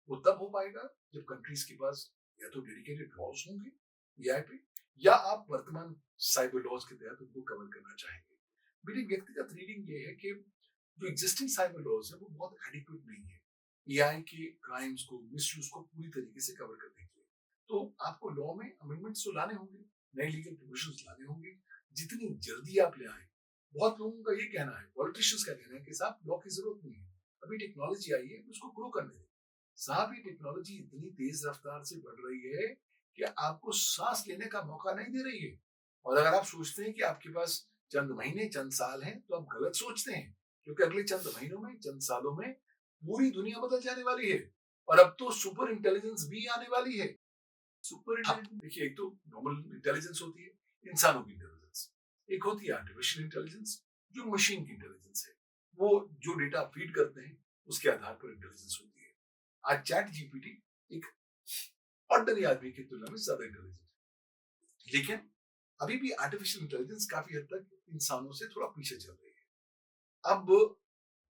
वो तब हो पाएगा जब कंट्रीज के पास या तो डेडिकेटेड लॉज होंगे एआई पे, या आप वर्तमान साइबर लॉज के तहत उनको कवर करना चाहेंगे। मेरी व्यक्तिगत रीडिंग ये है कि जो एग्जिस्टिंग साइबर लॉज है वो बहुत एडिक्वेट नहीं है एआई के क्राइम्स को, मिसयूज को पूरी तरीके से कवर करने के लिए। तो आपको लॉ में अमेंडमेंट्स तो लाने होंगे, नए लीगल प्रोविजंस लाने होंगे, जितनी जल्दी आप ले आए। बहुत लोगों का ये कहना है, पॉलिटिशियंस का कहना है कि साहब लॉ की जरूरत नहीं है, अभी टेक्नोलॉजी आई है उसको ग्रो करने दें। साहब ये टेक्नोलॉजी इतनी तेज रफ्तार से बढ़ रही है कि आपको सांस लेने का मौका नहीं दे रही है। और अगर आप सोचते हैं कि आपके पास चंद महीने, चंद साल हैं, तो आप गलत सोचते हैं, क्योंकि अगले चंद महीनों में, चंद सालों में पूरी दुनिया बदल जाने वाली है। और अब तो सुपर इंटेलिजेंस भी आने वाली है। सुपर इंटेलिजेंस देखिए, एक तो नॉर्मल इंटेलिजेंस होती है इंसानों की इंटेलिजेंस, एक होती है आर्टिफिशियल इंटेलिजेंस जो मशीन की इंटेलिजेंस है, वो जो डेटा फीड करते हैं उसके आधार पर इंटेलिजेंस होती है। आज चैट जीपीटी एक ऑर्डिनरी आदमी की तुलना में ज्यादा इंटेलिजेंट है, लेकिन अभी भी आर्टिफिशियल इंटेलिजेंस काफी हद तक इंसानों से थोड़ा पीछे चल रही है। अब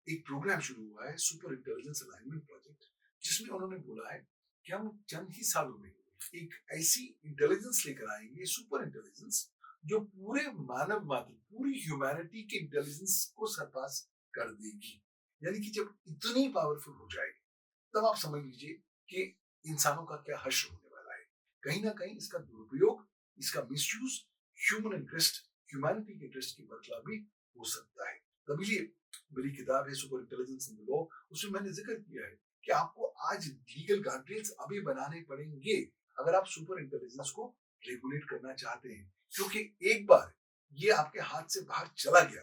एक प्रोग्राम शुरू हुआ है, सुपर इंटेलिजेंस अलाइनमेंट प्रोजेक्ट, जिसमें उन्होंने बोला है कि हम चंद ही सालों में एक ऐसी इंटेलिजेंस लेकर आएंगे, सुपर इंटेलिजेंस, जो पूरे मानव मात्र पूरी ह्यूमैनिटी के इंटेलिजेंस को सरपास कर देगी। यानी कि जब इतनी पावरफुल हो जाएगी, तब आप समझ लीजिए कि इंसानों का क्या हश्र होने वाला है। कहीं ना कहीं इसका दुरुपयोग, इसका मिसयूज ह्यूमन इंटरेस्ट, ह्यूमैनिटी के इंटरेस्ट के बदला भी हो सकता है। तभी लिए मेरी किताब है super intelligence in the law, उसमें मैंने जिक्र किया है कि आपको आज लीगल गार्ड्रेल्स अभी बनाने पड़ेंगे अगर आप सुपर इंटेलिजेंस को रेगुलेट करना चाहते हैं, क्योंकि एक बार ये आपके हाथ से बाहर चला गया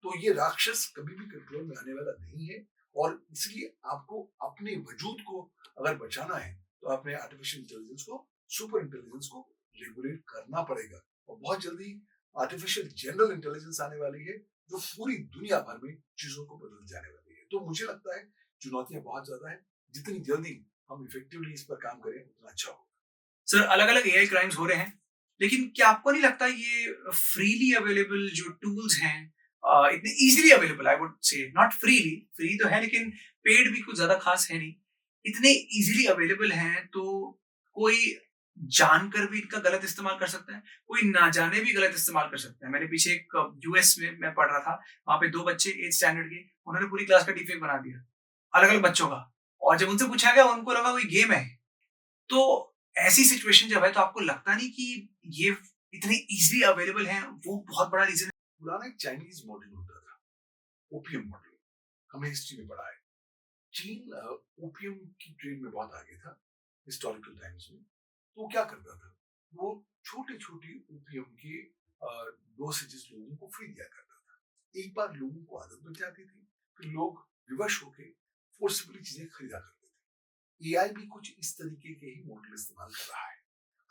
तो ये राक्षस कभी भी कंट्रोल में आने वाला नहीं है। और इसलिए आपको अपने वजूद को अगर बचाना है तो आपने आर्टिफिशियल इंटेलिजेंस को, सुपर इंटेलिजेंस को रेगुलेट करना पड़ेगा। और बहुत जल्दी आर्टिफिशियल जनरल इंटेलिजेंस आने वाली है जो पूरी दुनिया भर में चीजों को बदल जाने वाली है। तो मुझे लगता है चुनौतियां बहुत ज्यादा है, जितनी जल्दी हम इफेक्टिवली इस पर काम करें उतना अच्छा होगा। सर, अलग अलग एआई क्राइम्स हो रहे हैं, लेकिन क्या आपको नहीं लगता ये फ्रीली अवेलेबल जो टूल्स हैं, इतने easily available, I would say not freely, free तो है लेकिन पेड भी कुछ ज्यादा खास है नहीं, इतने इजीली अवेलेबल हैं तो कोई जानकर भी इनका गलत इस्तेमाल कर सकता है, कोई ना जाने भी गलत इस्तेमाल कर सकता है। मैंने पीछे एक यूएस में मैं पढ़ रहा था, वहां पे दो बच्चे 8th स्टैंडर्ड के, उन्होंने पूरी क्लास का डिफेक्ट बना दिया अलग अलग बच्चों का, और जब उनसे पूछा गया उनको लगा कोई गेम है। तो ऐसी सिचुएशन जब है तो आपको लगता नहीं कि ये इतने इजीली अवेलेबल हैं, वो बहुत बड़ा रीजन है? पुराना एक चाइनीज मॉडल होता था, ओपियम मॉडल, हमने हिस्ट्री में पढ़ा है। चीन ओपियम की ट्रेड में बहुत आगे था हिस्टोरिकल टाइम्स में। तो वो क्या करता था, वो छोटे छोटे ओपियम के डोसेजेस लोगों को फ्री दिया करता था। एक बार लोगों को आदत बन जाती थी, फिर लोग विवश होकर फोर्सफुली चीजें खरीदा करते थे। एआई भी कुछ इस तरीके के ही मॉडल इस्तेमाल कर रहा है।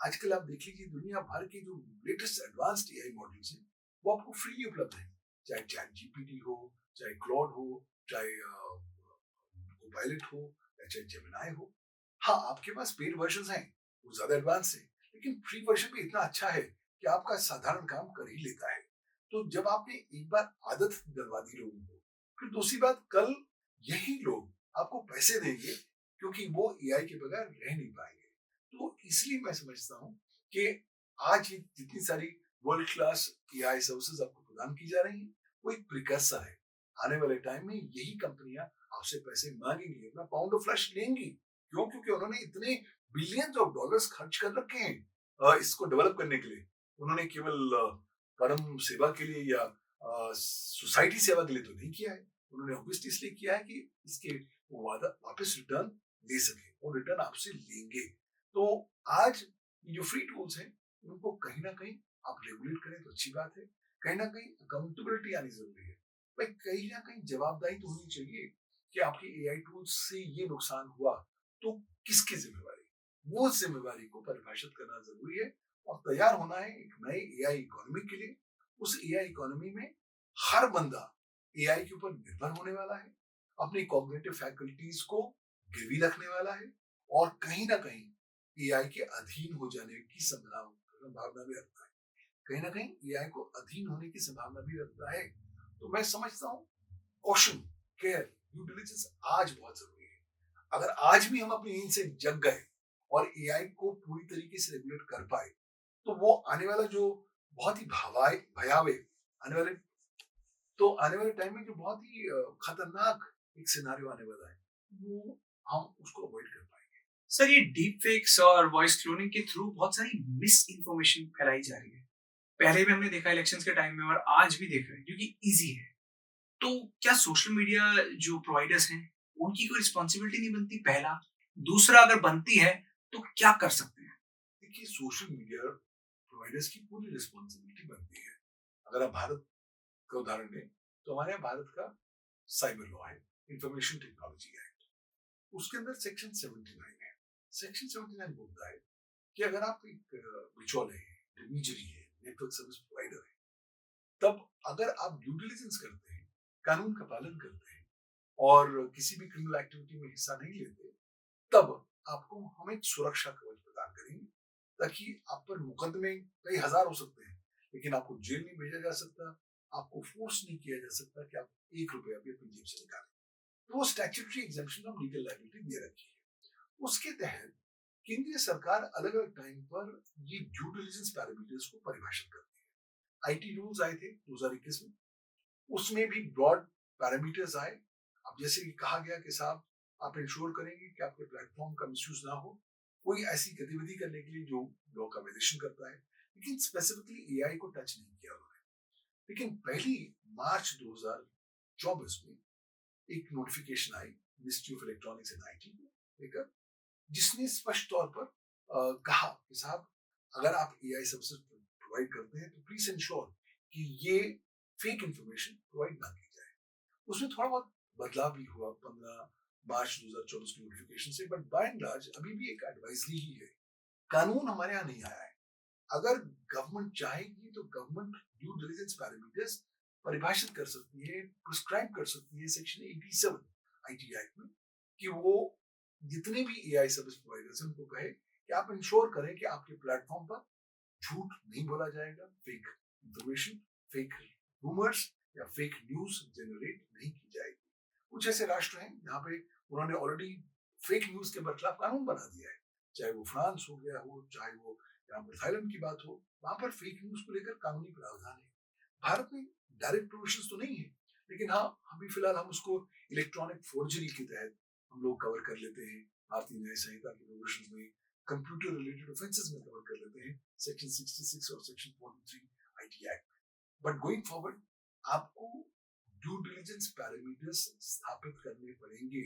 आजकल आप देख लीजिए दुनिया भर के जो लेटेस्ट एडवांस्ड एआई मॉडल्स हैं वो आपको फ्री उपलब्ध हैं, चाहे चैट जीपीटी हो, चाहे क्लॉड हो, चाहे कोपायलट हो, या चाहे जेमिनाई हो। हाँ, आपके पास पेड वर्जन हैं, वो ज्यादा एडवांस है, लेकिन फ्री वर्जन भी इतना अच्छा है कि आपका साधारण काम कर ही लेता है। तो जब आपने एक बार आदत डलवा दी लोगों को, फिर दूसरी बात, कल यही लोग आपको पैसे देंगे क्योंकि वो एआई के बगैर रह नहीं पाएंगे। तो इसलिए मैं समझता हूँ कि आज ये जितनी सारी वर्ल्ड क्लास एआई सर्विसेज आपको प्रदान की जा रही हैं, वो एक प्रिकर्सर है। आने वाले टाइम में यही कंपनियां आपसे पैसे मांगेंगी, अपना पाउंड ऑफ फ्लैश लेंगी। क्यों? क्योंकि उन्होंने इतने बिलियंस ऑफ डॉलर्स खर्च कर रखे हैं इसको डेवलप करने के लिए। उन्होंने केवल परम सेवा के लिए या सोसाइटी सेवा के लिए तो नहीं किया है, उन्होंने ऑब्वियसली इसलिए किया है कि इसके वो वादा वापस रिटर्न दे सके, और रिटर्न आपसे लेंगे। तो आज जो फ्री टूल्स हैं उनको कहीं ना कहीं आप रेगुलेट करें तो अच्छी बात है। कहीं ना कहीं अकाउंटेबिलिटी आनी जरूरी है। भाई कहीं ना कहीं जवाबदारी तो होनी चाहिए कि आपके एआई टूल्स से ये नुकसान हुआ तो किसकी जिम्मेवारी, वो जिम्मेवारी को परिभाषित करना जरूरी है। और तैयार होना है एक नए एआई इकोनॉमी के लिए। उस एआई इकोनॉमी में हर बंदा एआई के ऊपर निर्भर होने वाला है, अपनी कॉग्निटिव फैकल्टीज को गिरवी रखने वाला है, और कहीं ना कहीं एआई के अधीन हो जाने की संभावना भी रखता है। कहीं ना कहीं एआई को अधीन होने की संभावना भी रखता है। तो मैं समझता हूँ कॉशन, केयर, ड्यू डिलिजेंस आज बहुत जरूरी है। अगर आज भी हम अपनी नींद से जग गए और एआई को पूरी तरीके से रेगुलेट कर पाए, तो वो आने वाला जो बहुत ही भयावह आने वाले, तो आने वाले टाइम में जो बहुत ही खतरनाक एक सिनारियो आने वाला है, वो हम उसको अवॉइड कर पाएंगे। सर, ये डीप फेक्स और वॉइस क्लोनिंग के थ्रू बहुत सारी मिस इन्फॉर्मेशन फैलाई जा रही है। पहले भी हमने देखा इलेक्शंस के टाइम में, और आज भी देख रहे हैं क्योंकि इजी है। तो क्या सोशल मीडिया जो प्रोवाइडर्स हैं उनकी कोई रिस्पॉन्सिबिलिटी नहीं बनती? पहला, दूसरा, अगर बनती है तो क्या कर सकते हैं? देखिए, सोशल मीडिया प्रोवाइडर्स की पूरी रिस्पॉन्सिबिलिटी बनती है। अगर आप भारत का उदाहरण लें तो हमारे यहाँ भारत का साइबर लॉ है, इंफॉर्मेशन टेक्नोलॉजी एक्ट। उसके अंदर सेक्शन 79 है। सेक्शन 79 बोलता है कि अगर आप एक बिचौले हैं, इंटरमीडियरी है, नेटवर्क सर्विस प्रोवाइडर है, तब अगर आप ड्यू डिलिजेंस करते हैं, कानून का पालन करते हैं और किसी भी क्रिमिनल एक्टिविटी में हिस्सा नहीं लेते, तब आपको हम एक सुरक्षा कवच प्रदान करेंगे, ताकि आप पर मुकदमे कई हजार हो सकते हैं लेकिन आपको जेल नहीं भेजा जा सकता, आपको फोर्स नहीं किया जा सकता कि आप 1 रुपया भी अपनी जेब से निकालें। तो वो statutory exemption of legal liability दे रखी है। उसके तहत केंद्रीय सरकार अलग अलग टाइम पर ये ड्यू डिलिजेंस पैरामीटर्स को परिभाषित करती है। आईटी रूल्स आए थे 2021 में, उसमें भी ब्रॉड पैरामीटर्स आए। अब जैसे कि कहा गया कि साहब आप इंश्योर करेंगे कि आपके प्लेटफॉर्म का मिसयूज ना हो, कोई ऐसी गतिविधि करने के लिए जो लॉ का वायलेशन करता है, लेकिन स्पेसिफिकली एआई को टच नहीं किया उन्होंने। लेकिन पहली मार्च 2024 में एक notification I ministry of electronics and IT को लेकर, जिसने स्पष्ट तौर पर कहा कि साहब अगर आप एआई सर्विसेज प्रोवाइड करते हैं तो प्लीज इंश्योर कि ये फेक इंफॉर्मेशन प्रोवाइड ना की जाए। उसमें थोड़ा बहुत बदलाव भी हुआ 15 मार्च 2024 की नोटिफिकेशन से, बट बाय एंड लार्ज अभी भी एक एडवाइजरी ही है। कानून हमारे यहाँ नहीं आया है। अगर गवर्नमेंट चाहेगी तो गवर्नमेंट ड्यू डिलिजेंस पैरामीटर्स परिभाषित कर सकती है, प्रिस्क्राइब कर सकती है सेक्शन 87 आईटी एक्ट में, कि वो जितने भी एआई सर्विस प्रोवाइडर्स हैं उनको कहे कि आप इंश्योर करें कि आपके प्लेटफॉर्म पर झूठ नहीं बोला जाएगा, फेक इंफॉर्मेशन, फेक रूमर्स या फेक न्यूज जनरेट नहीं की जाएगी। कुछ ऐसे राष्ट्र हैं जहां पे उन्होंने ऑलरेडी फेक न्यूज के खिलाफ कानून बना दिया है, चाहे वो फ्रांस हो गया हो, चाहे वो यहाँ पर थाईलैंड की बात हो, वहां पर फेक न्यूज को लेकर कानूनी प्रावधान है। भारत में डायरेक्ट प्रोविजंस तो नहीं है, लेकिन हाँ अभी फिलहाल हम उसको इलेक्ट्रॉनिक फोर्जरी के तहत हम लोग कवर कर लेते हैं। भारतीय न्याय संहिता के प्रोविजंस में कंप्यूटर रिलेटेड ऑफेंसेस में कवर कर लेते हैं सेक्शन 66 और section 43 IT act. But going forward आपको ड्यू डिलिजेंस पैरामीटर्स स्थापित करने पड़ेंगे।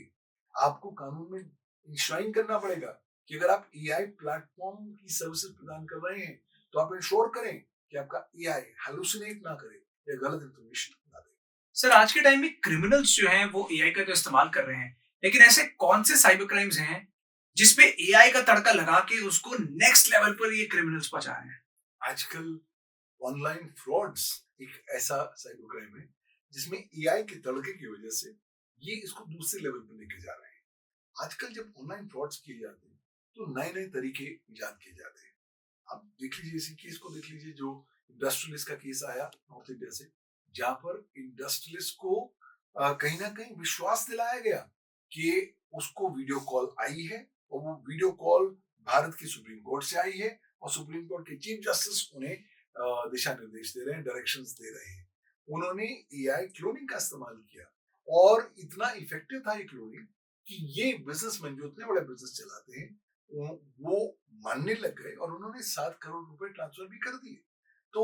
आपको कानून में इंश्राइन करना पड़ेगा कि अगर आप एआई प्लेटफॉर्म की सर्विसेज प्रदान कर रहे हैं तो आप इंश्योर करें कि आपका एआई हैलुसिनेट ना करे या गलत इंफॉर्मेशन ना दे। सर आज के टाइम में क्रिमिनल्स जो हैं वो एआई का तो इस्तेमाल कर रहे हैं, लेकिन ऐसे कौन से साइबर क्राइम्स हैं जिसपे एआई का तड़का लगा के उसको नेक्स्ट लेवल पर ये क्रिमिनल्स पहुंचा रहे हैं? आजकल ऑनलाइन फ्रॉड्स एक ऐसा साइबर क्राइम है जिसमें एआई के तड़के की वजह से ये इसको दूसरे लेवल पर लेके जा रहे हैं। आजकल जब ऑनलाइन फ्रॉड्स किए जाते हैं तो नए नए तरीके इजाद किए जाते हैं। आप देख लीजिए इसी केस को देख लीजिए जो इंडस्ट्रियलिस्ट का केस आया नॉर्थ इंडिया से, जहां पर इंडस्ट्रियलिस्ट को कहीं ना कहीं विश्वास दिलाया गया कि उसको वीडियो कॉल आई है और वो वीडियो कॉल भारत की सुप्रीम कोर्ट से आई है और सुप्रीम कोर्ट के चीफ जस्टिस उन्हें दिशा निर्देश दे रहे हैं, डायरेक्शंस दे रहे हैं। उन्होंने एआई क्लोनिंग का इस्तेमाल किया और इतना इफेक्टिव था ये क्लोनिंग कि ये बिजनेसमैन जो इतने बड़े बिजनेस चलाते हैं वो मानने लग गए और उन्होंने 7 करोड़ रुपए ट्रांसफर भी कर दिए। तो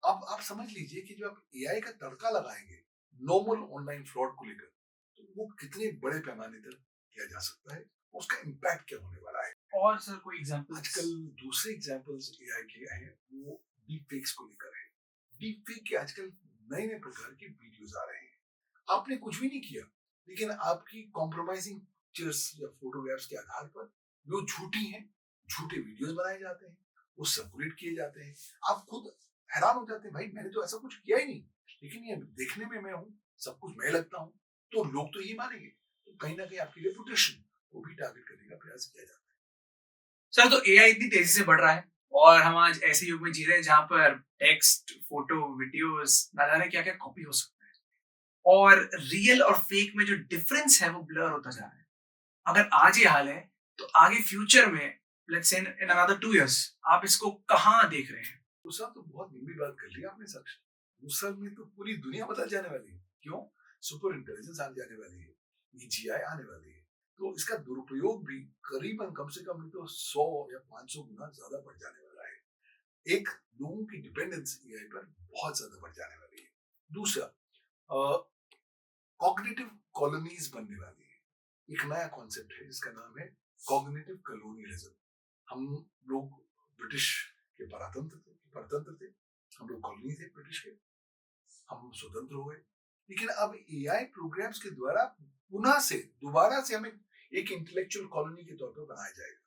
अब आप समझ लीजिए कि जब आप एआई का तड़का लगाएंगे नॉर्मल ऑनलाइन फ्रॉड को लेकर तो वो कितने बड़े पैमाने तक किया जा सकता है, उसका इम्पैक्ट क्या होने वाला है। और सर कोई एग्जांपल? आजकल दूसरे एग्जांपल्स एआई के हैं वो डीप फेक्स को लेकर है। डीप फेक के आजकल नए नए प्रकार के वीडियोस आ रहे हैं। आपने कुछ भी नहीं किया लेकिन आपकी कॉम्प्रोमाइजिंग पिक्चर्स या फोटोग्राफ्स के आधार पर जो झूठी हैं, झूठे वीडियोस बनाए जाते हैं, वो सर्कुलेट किए जाते हैं। आप खुद हैरान हो जाते हैं, भाई मैंने तो ऐसा कुछ किया ही नहीं, लेकिन ये देखने में मैं हूँ, सब कुछ मैं लगता हूँ, तो लोग तो ये मानेंगे। तो कहीं ना कहीं आपकी रेपुटेशन को भी टारगेट करने का प्रयास किया जाता है। सर तो एआई इतनी तेजी से बढ़ रहा है और हम आज ऐसे युग में जी रहे हैं जहां पर टेक्स्ट, फोटो, वीडियोस, ना जाने क्या क्या कॉपी हो सकता है और रियल और फेक में जो डिफरेंस है वो ब्लर होता जा रहा है। अगर आज ये हाल है तो आगे फ्यूचर में let's say in another 2 years आप इसको कहां देख रहे हैं? दूसरा तो बहुत लंबी बात कर ली आपने साक्षी। दूसरा में तो पूरी दुनिया बदल जाने वाली है। क्यों? सुपर इंटेलिजेंस आने जाने वाली है, एजीआई आने वाली है, तो इसका दुरुपयोग भी करीबन कम से कम नहीं तो 100 या 500 गुना ज्यादा बढ़ जाने वाला है। एक, लोगों की डिपेंडेंस एआई पर बहुत ज्यादा बढ़ जाने वाली है। दूसरा, कॉग्निटिव कॉलोनीज बनने वाली है। एक नया कॉन्सेप्ट है जिसका नाम है कॉग्निटिव कॉलोनियलिज्म। हम लोग ब्रिटिश के परतंत्र थे, हम लोग कॉलोनी थे ब्रिटिश के, हम स्वतंत्र हो गए, लेकिन अब एआई प्रोग्राम्स के द्वारा पुनः से दोबारा से हमें एक इंटेलेक्चुअल कॉलोनी के तौर पर बनाया जाएगा।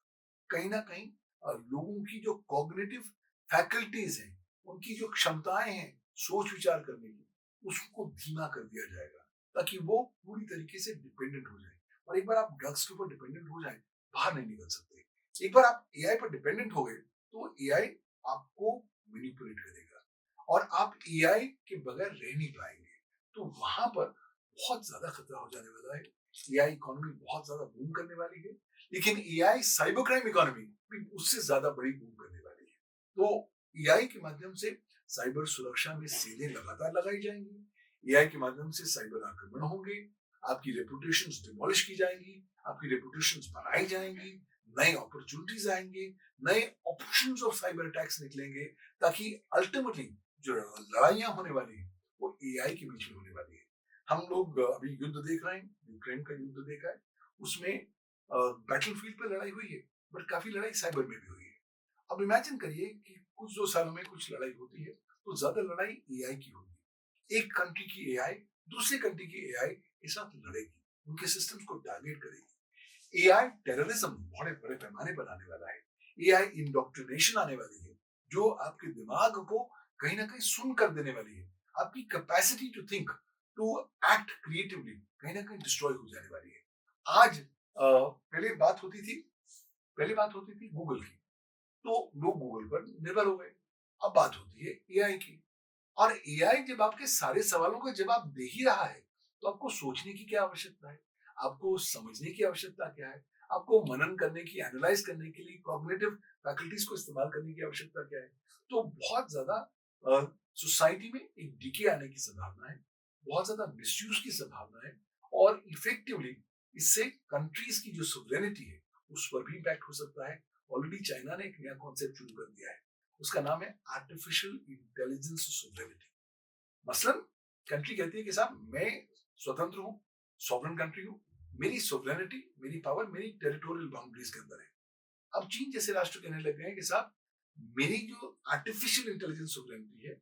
कहीं ना कहीं लोगों की जो कॉग्निटिव फैकल्टीज हैं, उनकी जो क्षमताएं हैं सोच विचार करने की, उसको धीमा कर दिया जाएगा ताकि वो पूरी तरीके से डिपेंडेंट हो जाए। और एक बार आप ड्रग्स के ऊपर डिपेंडेंट हो जाए, बाहर नहीं निकल सकते। एक बार आप एआई पर डिपेंडेंट हो गए तो एआई आपको मैनिपुलेट करेगा और आप एआई के बगैर रह नहीं पाएंगे। तो वहां पर बहुत ज्यादा खतरा हो जाने वाला है। एआई इकोनॉमी बहुत ज्यादा बूम करने वाली है, लेकिन एआई साइबर क्राइम इकोनॉमी भी उससे ज्यादा बड़ी बूम करने वाली है। तो एआई के माध्यम से साइबर सुरक्षा में सीधे लगातार लगाई जाएंगी। एआई के माध्यम से साइबर आक्रमण होंगे, आपकी रेपुटेशंस डिमोलिश की जाएंगी, आपकी रेपुटेशंस बनाई जाएंगी, नए अपॉर्चुनिटीज आएंगे, नए ऑप्शंस ऑफ साइबर अटैक्स निकलेंगे, ताकि अल्टीमेटली जो लड़ाइयां होने वाली है वो एआई के बीच में होने वाली है। हम लोग अभी युद्ध देख रहे हैं, यूक्रेन का युद्ध देखा है, उसमें बैटलफील्ड पे लड़ाई हुई है, बट काफी लड़ाई साइबर में भी हुई है। अब इमेजिन करिए कि कुछ 2 सालों में कुछ लड़ाई होती है तो ज्यादा लड़ाई एआई की होगी। एक कंट्री की एआई दूसरी कंट्री की एआई के साथ लड़ेगी, उनके सिस्टम्स को टारगेट करेगी। एआई टेररिज्म बड़े बड़े पैमाने पर आने वाला है। एआई इंडोक्ट्रिनेशन आने वाली है, जो आपके दिमाग को कहीं ना कहीं सुन कर देने वाली है। आपकी capacity to think, to act creatively कहीं ना कहीं डिस्ट्रॉय हो जाने वाली है। आज पहले बात होती थी गूगल की, तो लोग गूगल पर निर्भर हो गए। अब बात होती है एआई की, और एआई जब आपके सारे सवालों का जवाब दे ही रहा है तो आपको सोचने की क्या आवश्यकता है, आपको समझने की आवश्यकता क्या है, आपको मनन करने की, एनालाइज करने के लिए कॉग्निटिव फैकल्टीज को इस्तेमाल करने की आवश्यकता क्या है। तो बहुत ज्यादा सोसाइटी में एक डिके आने की संभावना है, बहुत ज्यादा मिसयूज की संभावना है, और इफेक्टिवली इससे कंट्रीज की जो सोवरेनिटी है उस पर भी इम्पैक्ट हो सकता है। ऑलरेडी चाइना ने एक नया कॉन्सेप्ट शुरू कर दिया है, उसका नाम है आर्टिफिशियल इंटेलिजेंस सोवरेनिटी। मसलन कंट्री कहती है कि साहब मैं स्वतंत्र हूँ, सॉवरेन कंट्री हूँ, मेरी सोवरेनिटी, मेरी पावर मेरी टेरिटोरियल बाउंड्रीज के अंदर है। अब चीन जैसे राष्ट्र कहने लग गए हैं कि साहब मेरी जो आर्टिफिशियल इंटेलिजेंस सोवरेनिटी है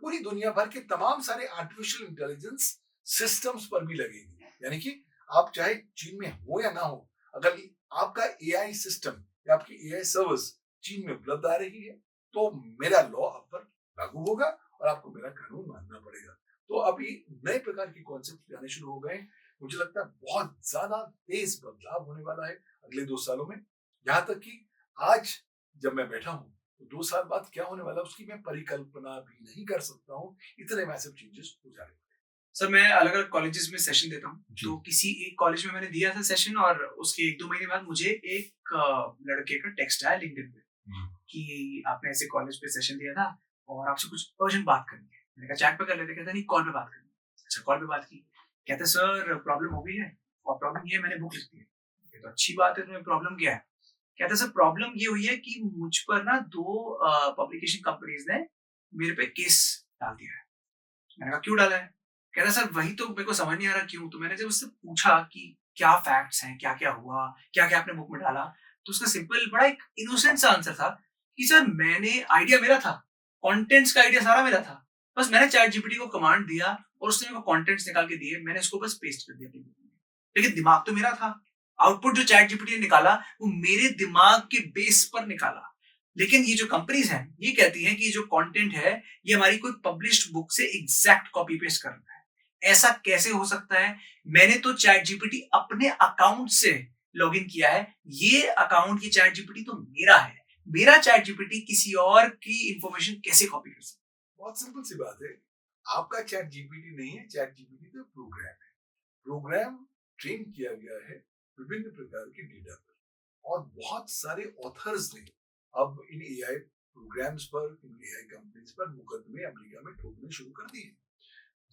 पूरी दुनिया भर के तमाम सारे आर्टिफिशियल इंटेलिजेंस सिस्टम्स पर भी लगेगी। यानी कि आप चाहे चीन में हो या ना हो, अगर आपका एआई सिस्टम या आपकी एआई सर्विस चीन में उपलब्ध आ रही है तो मेरा लॉ आप पर लागू होगा और आपको मेरा कानून मानना पड़ेगा। तो अभी नए प्रकार के कॉन्सेप्ट आने शुरू हो गए। मुझे लगता है बहुत ज्यादा तेज बदलाव होने वाला है अगले 2 सालों में। यहाँ तक कि आज जब मैं बैठा हूँ तो 2 साल बाद क्या होने वाला उसकी मैं परिकल्पना भी नहीं कर सकता हूँ, इतने मैसिव चेंजेस हो जाने वाले। सर मैं अलग अलग कॉलेजेस में सेशन देता हूँ, तो किसी एक कॉलेज में मैंने दिया था सेशन, और उसके 1-2 महीने बाद मुझे एक लड़के का टेक्स्ट आया लिंक्डइन पे कि आपने ऐसे कॉलेज पे सेशन दिया था और आपसे कुछ अर्जेंट बात करनी है। मैंने कहा चैट पे कर लेते, कहता नहीं कॉल पे बात करनी है। अच्छा कॉल पे बात की, कहते सर प्रॉब्लम हो गई है, और प्रॉब्लम ये है मैंने बुक लिख दी है। ये तो अच्छी बात है, तुम्हें प्रॉब्लम क्या है? कहते सर प्रॉब्लम ये हुई है कि मुझ पर ना 2 पब्लिकेशन कंपनीज ने मेरे पे केस डाल दिया है। मैंने कहा क्यों डाला है? कह रहा सर वही तो मेरे को समझ नहीं आ रहा क्यों। तो मैंने जब उससे पूछा कि क्या फैक्ट्स हैं, क्या क्या हुआ, क्या क्या आपने बुक में डाला, तो उसका सिंपल बड़ा एक इनोसेंट सा आंसर था कि सर मैंने आइडिया मेरा था, कंटेंट्स का आइडिया सारा मेरा था, बस मैंने चैट जीपीटी को कमांड दिया और उसने मेरे को कंटेंट्स निकाल के दिए, मैंने इसको बस पेस्ट कर दिया अपनी बुक में। लेकिन दिमाग तो मेरा था, आउटपुट जो चैट जीपीटी ने निकाला वो मेरे दिमाग के बेस पर निकाला। लेकिन ये जो कंपनीज हैं ये कहती हैं कि जो कंटेंट है ये हमारी कोई पब्लिश्ड बुक से एग्जैक्ट कॉपी पेस्ट कर रहा है। ऐसा कैसे हो सकता है? मैंने तो चैट जीपीटी अपने अकाउंट से लॉगिन किया है, ये अकाउंट की चैट जीपीटी तो मेरा है, मेरा चैट जीपीटी किसी और की इंफॉर्मेशन कैसे कॉपी कर सकता है? बहुत सिंपल सी बात है, आपका चैट जीपीटी नहीं है, चैट जीपीटी तो प्रोग्राम है। प्रोग्राम ट्रेन किया गया है विभिन्न प्रकार के डेटा पर, और बहुत सारे ऑथर्स ने अब इन एआई प्रोग्राम्स पर, इन एआई कंपनीज पर मुकदमे अमेरिका में ठोकने शुरू कर दिए,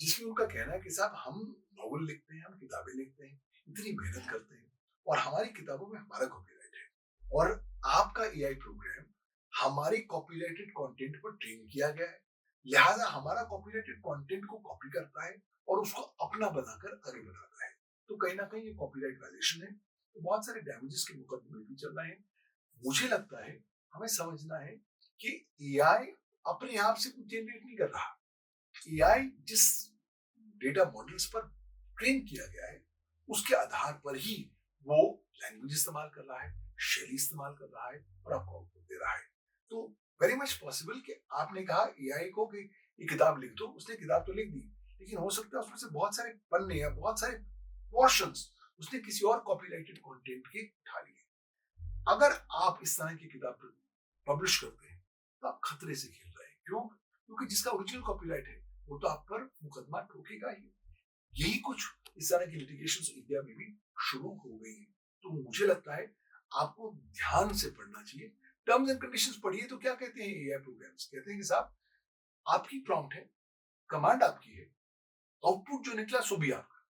जिसमें उनका कहना है कि साहब हम नॉवल लिखते हैं, हम किताबें लिखते हैं, इतनी मेहनत करते हैं और हमारी किताबों में हमारा कॉपीराइट है, और आपका एआई प्रोग्राम हमारे कॉपीराइटेड कंटेंट पर ट्रेन किया गया है, लिहाजा हमारा कॉपीराइटेड कंटेंट को कॉपी करता है और उसको अपना बनाकर आगे बढ़ाता है। तो कहीं ना कहीं ये कॉपीराइट वायलेशन है। तो बहुत सारे डैमेजेस के मुकदमे भी चल रहे हैं। मुझे लगता है हमें समझना है कि एआई अपने आप से कुछ जनरेट नहीं कर रहा। एआई जिस डेटा मॉडल्स पर ट्रेन किया गया है उसके आधार पर ही वो लैंग्वेज इस्तेमाल कर रहा है, शैली इस्तेमाल कर रहा है और आपको आउटपुट दे रहा है। तो वेरी मच पॉसिबल कि आपने कहा एआई को कि ये किताब लिख दो, उसने किताब तो लिख दी, लेकिन हो सकता है उसमें से बहुत सारे पन्ने या बहुत सारे पोर्शंस उसने किसी और कॉपीराइटेड कंटेंट के उठा लिए। अगर आप इस तरह की किताब पब्लिश करते हैं तो आप खतरे से खेल रहे हैं। क्यों? क्योंकि जिसका ओरिजिनल कॉपीराइट है वो तो आप पर मुकदमा ठोकेगा ही। यही कुछ इस तरह की लिटिगेशंस इंडिया में भी शुरू हो गई है। तो मुझे लगता है आपको ध्यान से पढ़ना चाहिए, टर्म्स एंड कंडीशंस पढ़िए तो क्या कहते हैं एआई प्रोग्राम्स, कहते हैं कि साहब आपकी प्रॉम्प्ट है, कमांड आपकी है, आउटपुट जो निकला सो भी आपका,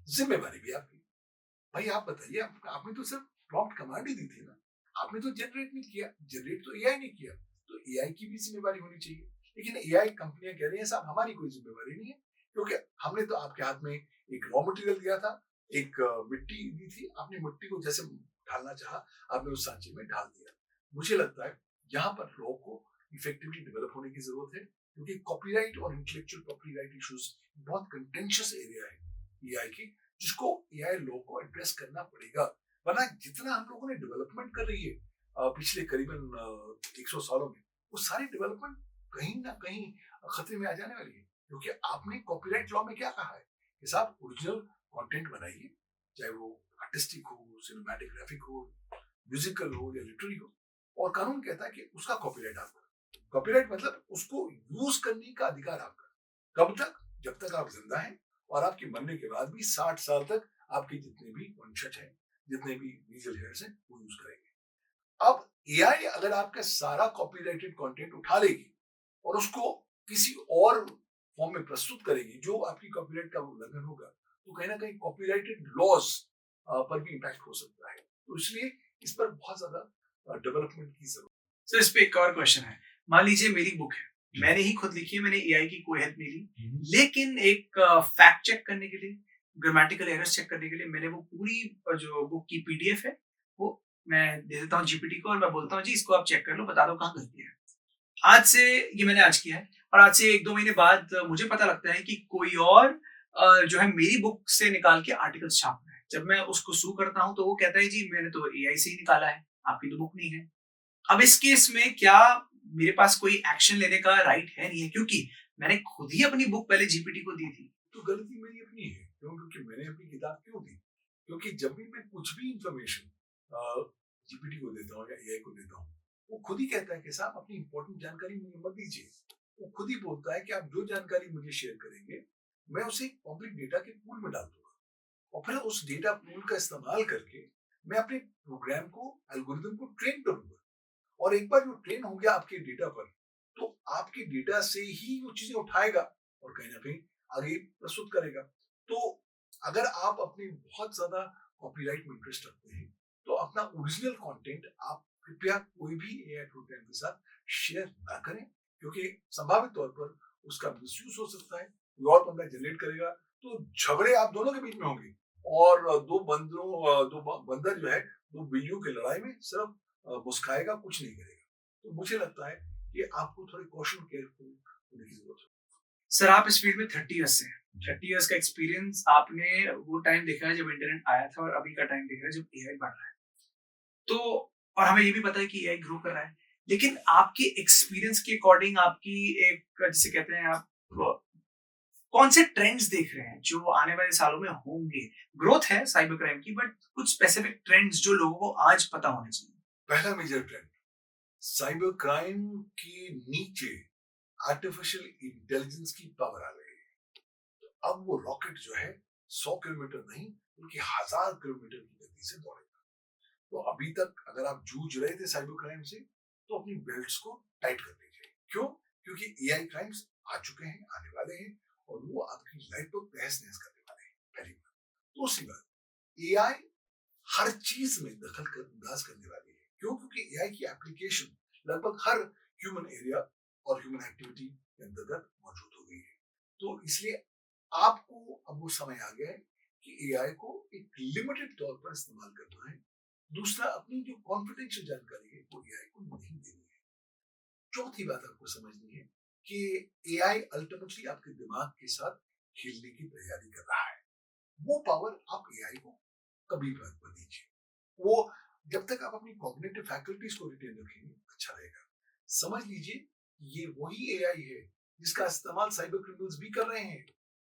जिम्मेवारी भी आपकी। भाई आप बताइए, आपने तो सिर्फ प्रॉम्प्ट कमांड ही दी थी ना, आपने तो जनरेट नहीं किया, जनरेट तो एआई ने किया, तो एआई की भी जिम्मेवारी होनी चाहिए। लेकिन एआई कंपनियां कह रही हैं साहब हमारी कोई जिम्मेवारी नहीं है, क्योंकि हमने तो आपके हाथ में एक रॉ मटेरियल दिया था, एक मिट्टी दी थी, आपने मिट्टी को जैसे ढालना चाहा आपने उस सांचे में ढाल दिया। मुझे लगता है यहाँ पर लॉ को इफेक्टिवली डेवलप होने की जरूरत है, क्योंकि कॉपीराइट और इंटेलेक्चुअल प्रॉपर्टी राइट इश्यूज बहुत कंटेंशियस एरिया है एआई की, जिसको एआई लॉ को एड्रेस करना पड़ेगा। वरना जितना हम लोगों ने डेवलपमेंट कर रही है पिछले करीबन 100 सालों में, वो सारी डेवलपमेंट कहीं ना कहीं खतरे में आ जाने वाली है। क्योंकि आपने कॉपीराइट लॉ में क्या कहा है कि साहब ओरिजिनल कंटेंट बनाइए, चाहे वो आर्टिस्टिक हो, सिनेमैटोग्राफिक हो, म्यूजिकल हो या लिटरेरी हो, और कानून कहता है कि उसका कॉपीराइट आपका। कॉपीराइट मतलब उसको यूज करने का अधिकार आपका। कब तक? जब तक आप जिंदा हैं, और आपके मरने के बाद भी 60 साल तक आपके जितने भी वंशज हैं, जितने भी लीगल हेयर्स हैं, वो यूज करेंगे। अब एआई अगर आपका सारा कॉपीराइटेड कंटेंट उठा लेगी और उसको किसी और फॉर्म में प्रस्तुत करेगी जो आपकी कॉपीराइट का उल्लंघन होगा, तो कहीं ना कहीं कॉपीराइटेड लॉज पर भी इम्पैक्ट हो सकता है। तो इसलिए इस पर बहुत ज्यादा डेवलपमेंट की जरूरत है। सर इस पे एक और क्वेश्चन है, मान लीजिए मेरी बुक है, मैंने ही खुद लिखी है, मैंने एआई की कोई हेल्प नहीं ली, लेकिन एक फैक्ट चेक करने के लिए, ग्रामेटिकल एरर्स चेक करने के लिए मैंने वो पूरी जो बुक की पीडीएफ है वो मैं दे देता हूँ जीपीटी को और मैं बोलता हूँ जी इसको आप चेक कर लो, बता दो कहाँ गलती है। आज से ये मैंने आज किया है, और आज से 1-2 महीने बाद मुझे पता लगता है कि कोई और जो है मेरी बुक से निकाल के आर्टिकल्स छाप रहा है। जब मैं उसको सू करता हूँ तो वो कहता है जी मैंने तो एआई से ही निकाला है, आपकी तो बुक नहीं है। अब इस केस में क्या मेरे पास कोई एक्शन लेने का राइट है नहीं है, क्योंकि मैंने खुद ही अपनी बुक पहले जीपीटी को दी थी। तो गलती मेरी अपनी है, क्यों? क्योंकि मैंने अपनी किताब क्यों दी? क्योंकि जब भी मैं कुछ भी इंफॉर्मेशन जीपीटी को देता हूँ या एआई को देता हूँ, वो खुद ही कहता है कि साहब अपनी इंपॉर्टेंट जानकारी मुझे मत दीजिए। वो खुद ही बोलता है कि आप जो जानकारी मुझे शेयर करेंगे, मैं उसे पब्लिक डेटा के पूल में डाल दूंगा, और फिर उस डेटा पूल का इस्तेमाल करके मैं अपने प्रोग्राम को, एल्गोरिदम को ट्रेन करूंगा। और एक बार जो ट्रेन हो गया आपके डेटा पर, तो आपके डेटा से ही वो चीजें उठाएगा और कहीं ना कहीं आगे प्रस्तुत करेगा। तो अगर आप अपनी बहुत ज्यादा कॉपीराइट में इंटरेस्ट रखते हैं, तो अपना ओरिजिनल कंटेंट आप कृपया कोई भी एआई प्रोग्राम के साथ शेयर ना करें, क्योंकि संभावित तौर पर उसका मिसयूज हो सकता है, कोई और बंदा जनरेट करेगा, तो झगड़े आप दोनों के बीच में होंगे, और दो बंदर जो है, दो बिल्लियों की लड़ाई में सिर्फ मुस्काएगा, कुछ नहीं करेगा। तो मुझे लगता है कि आपको थोड़ी कॉशन केयरफुल होने की जरूरत है। सर आप इस फील्ड में 30 इयर्स से हैं, 30 इयर्स का एक्सपीरियंस, आपने वो टाइम देखा है जब इंटरनेट आया था और अभी का टाइम देखा है जब एआई बढ़ रहा है। तो और हमें ये भी पता है कि एआई ग्रो कर रहा है, लेकिन आपके एक्सपीरियंस के अकॉर्डिंग आपकी एक जिसे कहते हैं आप कौन से ट्रेंड्स देख रहे हैं जो आने वाले सालों में होंगे? ग्रोथ है साइबर क्राइम की, बट कुछ स्पेसिफिक ट्रेंड्स जो लोगों को आज पता होने चाहिए। पहला मेजर ट्रेंड, साइबर क्राइम के नीचे आर्टिफिशियल इंटेलिजेंस की पावर आ गई है। तो अब वो रॉकेट जो है 100 किलोमीटर नहीं बल्कि 1000 किलोमीटर की गति से दौड़ेगा। तो अभी तक अगर आप जूझ रहे थे साइबर क्राइम से, तो अपनी बेल्ट्स को टाइट कर लीजिए। क्यों? क्योंकि एआई क्राइम्स आ चुके हैं, आने वाले हैं, और वो आपकी लाइफ पर तहस नहस करने वाले हैं। पहली बात। दूसरी बात, एआई हर चीज में दखल कर अंदाज करने वाली है। क्यों? क्योंकि एआई की एप्लीकेशन लगभग हर ह्यूमन एरिया और ह्यूमन एक्टिविटी के अंतर्गत मौजूद हो गई है। तो इसलिए आपको अब वो समय आ गया है कि एआई को एक लिमिटेड तौर पर इस्तेमाल करना है। दूसरा, अपनी जो कॉन्फिडेंशियल जानकारी है वो एआई को नहीं देनी है। चौथी बात आपको समझनी है कि एआई अल्टीमेटली आपके दिमाग के साथ खेलने की तैयारी कर रहा है। वो पावर आप एआई को कभी मत दीजिए। वो जब तक आप अपनी कॉग्निटिव फैकल्टीज को रिटेन रखेंगे, अच्छा रहेगा। समझ लीजिए ये वही एआई है जिसका इस्तेमाल साइबर क्रिमिनल्स भी कर रहे हैं,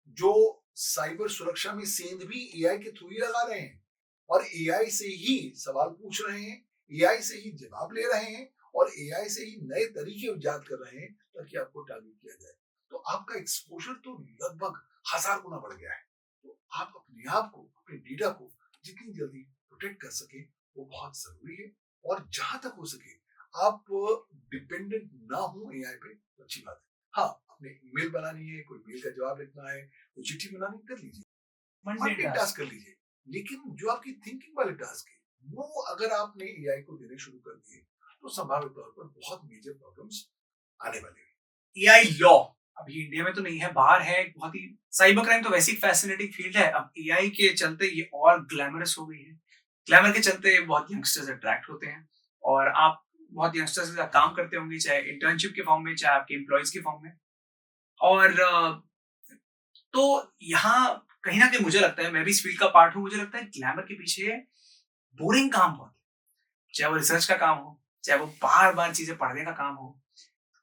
जो साइबर सुरक्षा में सेंध भी एआई के थ्रू ही लगा रहे हैं, और एआई से ही सवाल पूछ रहे हैं, एआई से ही जवाब ले रहे हैं, और एआई से ही नए तरीके इजाद कर रहे हैं ताकि आपको टारगेट किया जाए। तो आपका एक्सपोजर तो लगभग 1000 गुना बढ़ गया है। तो आप अपने आप को, अपने डेटा को जितनी जल्दी प्रोटेक्ट कर सके वो बहुत जरूरी है। और जहां तक हो सके आप डिपेंडेंट ना हो एआई पे तो अच्छी बात है। हाँ, अपने ईमेल बनानी है, कोई मेल का जवाब लिखना है, कोई चिट्ठी बनानी कर लीजिए, मंडे टास्क कर लीजिए। लेकिन जो आपकी थिंकिंग वाले टास्क है, वो अगर आपने एआई को देने शुरू कर दिए, तो संभावित तौर पर बहुत मेजर प्रॉब्लम्स आने वाले हैं। एआई लॉ अभी इंडिया में तो नहीं है, बाहर है। बहुत ही साइबर क्राइम तो वैसी फैसिनेटिंग फील्ड है, अब एआई के चलते ये और ग्लैमरस हो गई है। ग्लैमर के चलते बहुत यंगस्टर्स अट्रैक्ट होते हैं, और आप बहुत यंगस्टर्स के साथ काम करते होंगे, चाहे इंटर्नशिप के फॉर्म में, चाहे आपके एम्प्लॉयज के फॉर्म में। और तो यहाँ कहीं ना कहीं मुझे लगता है, मैं भी इस फील्ड का पार्ट हूँ, मुझे लगता है ग्लैमर के पीछे बोरिंग काम बहुत है। चाहे वो रिसर्च का काम हो, चाहे वो बार बार चीजें पढ़ने का काम हो।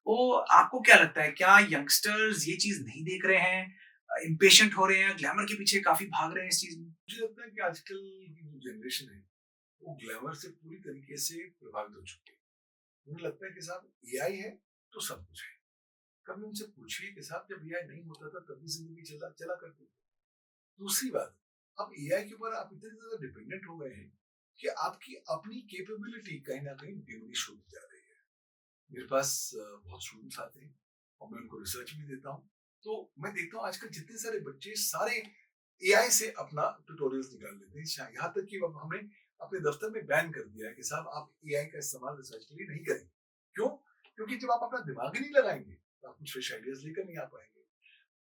वो आपको क्या लगता है, क्या यंगस्टर्स ये चीज नहीं देख रहे हैं, इम्पेशेंट हो रहे हैं, ग्लैमर के पीछे काफी भाग रहे हैं इस चीज में? मुझे लगता है कि आजकल की जो जनरेशन है, वो ग्लैमर से पूरी तरीके से प्रभावित हो चुकी है। उन्हें लगता है कि साहब एआई है तो सब कुछ है। कभी उनसे पूछिए कि साहब जब एआई नहीं होता था तब भी जिंदगी चला चला करती थी। दूसरी बात, अब एआई के ऊपर आप इतने ज्यादा डिपेंडेंट हो गए हैं कि आपकी अपनी कैपेबिलिटी कहीं ना कहीं डिमिनिश होती जा रही है। मेरे पास बहुत स्टूडेंट्स आते हैं और मैं उनको रिसर्च भी देता हूँ, तो मैं देखता हूँ आजकल जितने सारे बच्चे सारे एआई से अपना ट्यूटोरियल्स निकाल लेते हैं। यहाँ तक कि अब हमने अपने दफ्तर में बैन कर दिया है कि साहब आप एआई का इस्तेमाल रिसर्च के लिए नहीं करें। क्यों? क्योंकि जब आप अपना दिमाग ही नहीं लगाएंगे तो आप कुछ फ्रेश आइडियाज लेकर नहीं आ पाएंगे।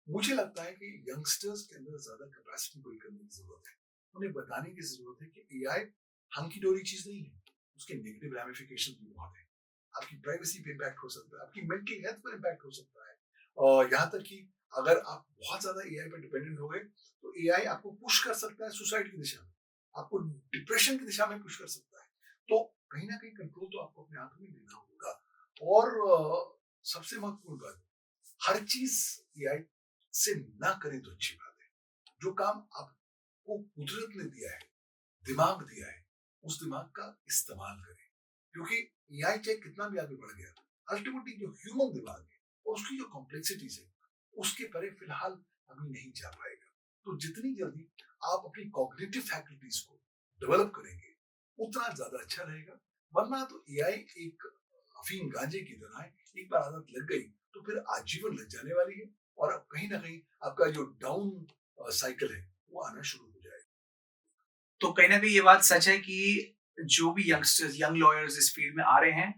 मुझे लगता है कि यंगस्टर्स के अंदर ज्यादा कैपेसिटी बिल्ड करने की जरूरत है। उन्हें बताने की जरूरत है कि एआई हंकी डोरी चीज नहीं है, उसके नेगेटिव रैमिफिकेशन भी बहुत है। आपकी प्राइवेसी पे इम्पैक्ट हो सकता है, आपकी मेंटल हेल्थ पर इम्पैक्ट हो सकता है। और यहाँ तक कि अगर आप बहुत ज्यादा एआई पर डिपेंडेंट हो गए तो एआई आपको पुश कर सकता है सुसाइड की दिशा में, आपको डिप्रेशन की दिशा में पुश कर सकता है। तो कहीं ना कहीं कंट्रोल तो आपको अपने हाथ में लेना होगा। और सबसे महत्वपूर्ण बात, हर चीज एआई से ना करें तो अच्छी बात है। जो काम आपको कुदरत ने दिया है, दिमाग दिया है, उस दिमाग का इस्तेमाल करें। क्योंकि एआई चाहे कितना भी आगे बढ़ गया, अल्टीमेटली जो ह्यूमन दिमाग है और उसकी जो कॉम्प्लेक्सिटीज है, उसके परे फिलहाल अभी नहीं जा पाएगा। तो जितनी जल्दी आप अपनी कॉग्निटिव फैकल्टीज को डेवलप करेंगे, उतना ज्यादा अच्छा रहेगा। वरना तो एआई एक अफीम गांजे की तरह है, एक बार आदत लग गई तो फिर आजीवन लग जाने वाली है, और अब कहीं ना कहीं आपका जो डाउन साइकिल है वो आना शुरू हो जाएगा। तो कहीं ना कहीं ये बात सच है कि जो भी यंगस्टर्स, यंग लॉयर्स इस फील्ड में आ रहे हैं,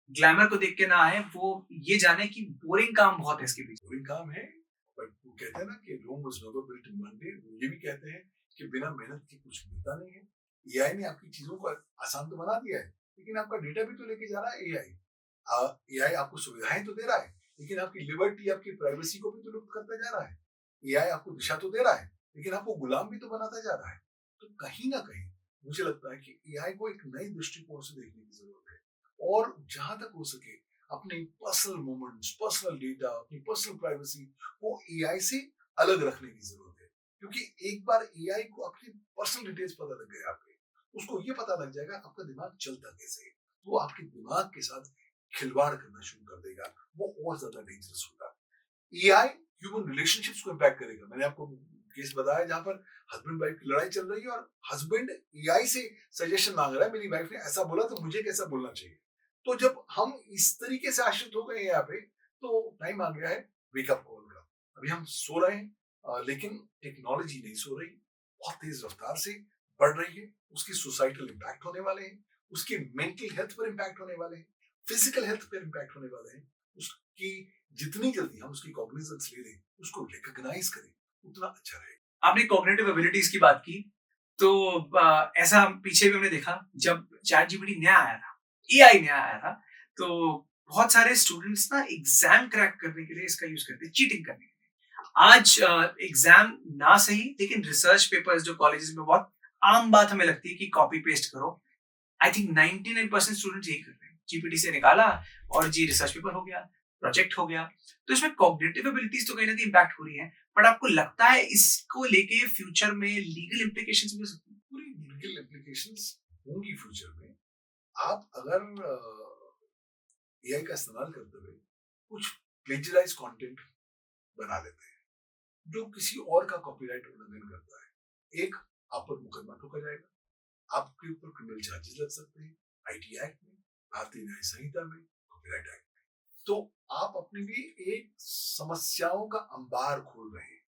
ग्लैमर को देख के ना आए, वो ये जाने कि बोरिंग काम बहुत है इसके पीछे। बोरिंग काम है, बट वो कहते हैं ना कि Rome was never built in one day. वो ये भी कहते हैं कि बिना मेहनत के कुछ मिलता नहीं है। एआई ने आपकी चीजों को आसान तो बना दिया है, लेकिन आपका डेटा भी तो लेके जा रहा है एआई। एआई आपको सुविधाएं तो दे रहा है, लेकिन आपकी लिबर्टी, आपकी प्राइवेसी को भी तो लुप्त करता जा रहा है। एआई आपको दिशा तो दे रहा है, लेकिन आपको गुलाम भी तो बनाता जा रहा है। तो कहीं ना कहीं मुझे लगता है कि एआई को एक नए दृष्टिकोण से देखने की जरूरत है, और जहां तक हो सके अपने पर्सनल मोमेंट्स, पर्सनल डेटा, अपनी पर्सनल प्राइवेसी को एआई से अलग रखने की जरूरत है। क्योंकि एक बार एआई को अपनी पर्सनल डिटेल्स पता लग गए आपके, उसको ये पता लग जाएगा आपका दिमाग चलता कैसे है, वो आपके दिमाग के साथ खिलवाड़ करना शुरू कर देगा, वो और ज्यादा डेंजरस होगा। एआई ह्यूमन रिलेशनशिप्स को इम्पैक्ट करेगा। मैंने आपको केस बताया जहां पर हस्बैंड वाइफ की लड़ाई चल रही है और हस्बैंड एआई से सजेशन मांग रहा है, मेरी वाइफ ने ऐसा बोला तो मुझे कैसा बोलना चाहिए। तो जब हम इस तरीके से आश्रित हो गए हैं यहाँ पे, तो टाइम आ गया है वेकअप कॉल का। अभी हम सो रहे हैं, लेकिन टेक्नोलॉजी नहीं सो रही, बहुत तेज रफ्तार से बढ़ रही है। उसकी सोसाइटल इम्पैक्ट होने वाले हैं, उसके मेंटल हेल्थ पर इम्पैक्ट होने वाले हैं, फिजिकल हेल्थ पर इम्पैक्ट होने वाले हैं। उसकी जितनी जल्दी हम उसकी कॉग्निजेंस ले लें, उसको रिकॉग्नाइज करें, उतना अच्छा रहेगा। आपने कॉग्निटिव एबिलिटीज की बात की, तो ऐसा पीछे भी हमने देखा, जब चैट जीपीटी नया आया था, एआई नया आया था, तो बहुत सारे स्टूडेंट्स ना एग्जाम क्रैक करने के लिए इसका यूज करते हैं, चीटिंग करने के लिए। आज एग्जाम ना सही, लेकिन रिसर्च पेपर्स जो कॉलेजेस में बहुत आम बात हमें लगती है कि कॉपी पेस्ट करो, आई थिंक 99% स्टूडेंट्स यही कर रहे हैं। जीपीटी से निकाला और जी रिसर्च पेपर हो गया, प्रोजेक्ट हो गया। तो इसमें कॉग्निटिव एबिलिटीज तो कहीं ना कहीं इम्पैक्ट हो रही है, बट आपको लगता है इसको लेके फ्यूचर में लीगल इम्प्लीकेशंस भी हो सकती हैं? पूरी लीगल एप्लीकेशंस होंगी फ्यूचर में। आप अगर एआई का इस्तेमाल करते हुए कुछ प्लेजराइज कंटेंट बना लेते हैं जो किसी और का कॉपीराइट उल्लंघन करता है, एक, आप पर मुकदमा ठोका जाएगा, आपके ऊपर क्रिमिनल चार्जेस लग सकते हैं आईटी एक्ट में, भारतीय न्याय संहिता में, कॉपीराइट एक्ट में। तो आप अपने लिए एक समस्याओं का अंबार खोल रहे हैं,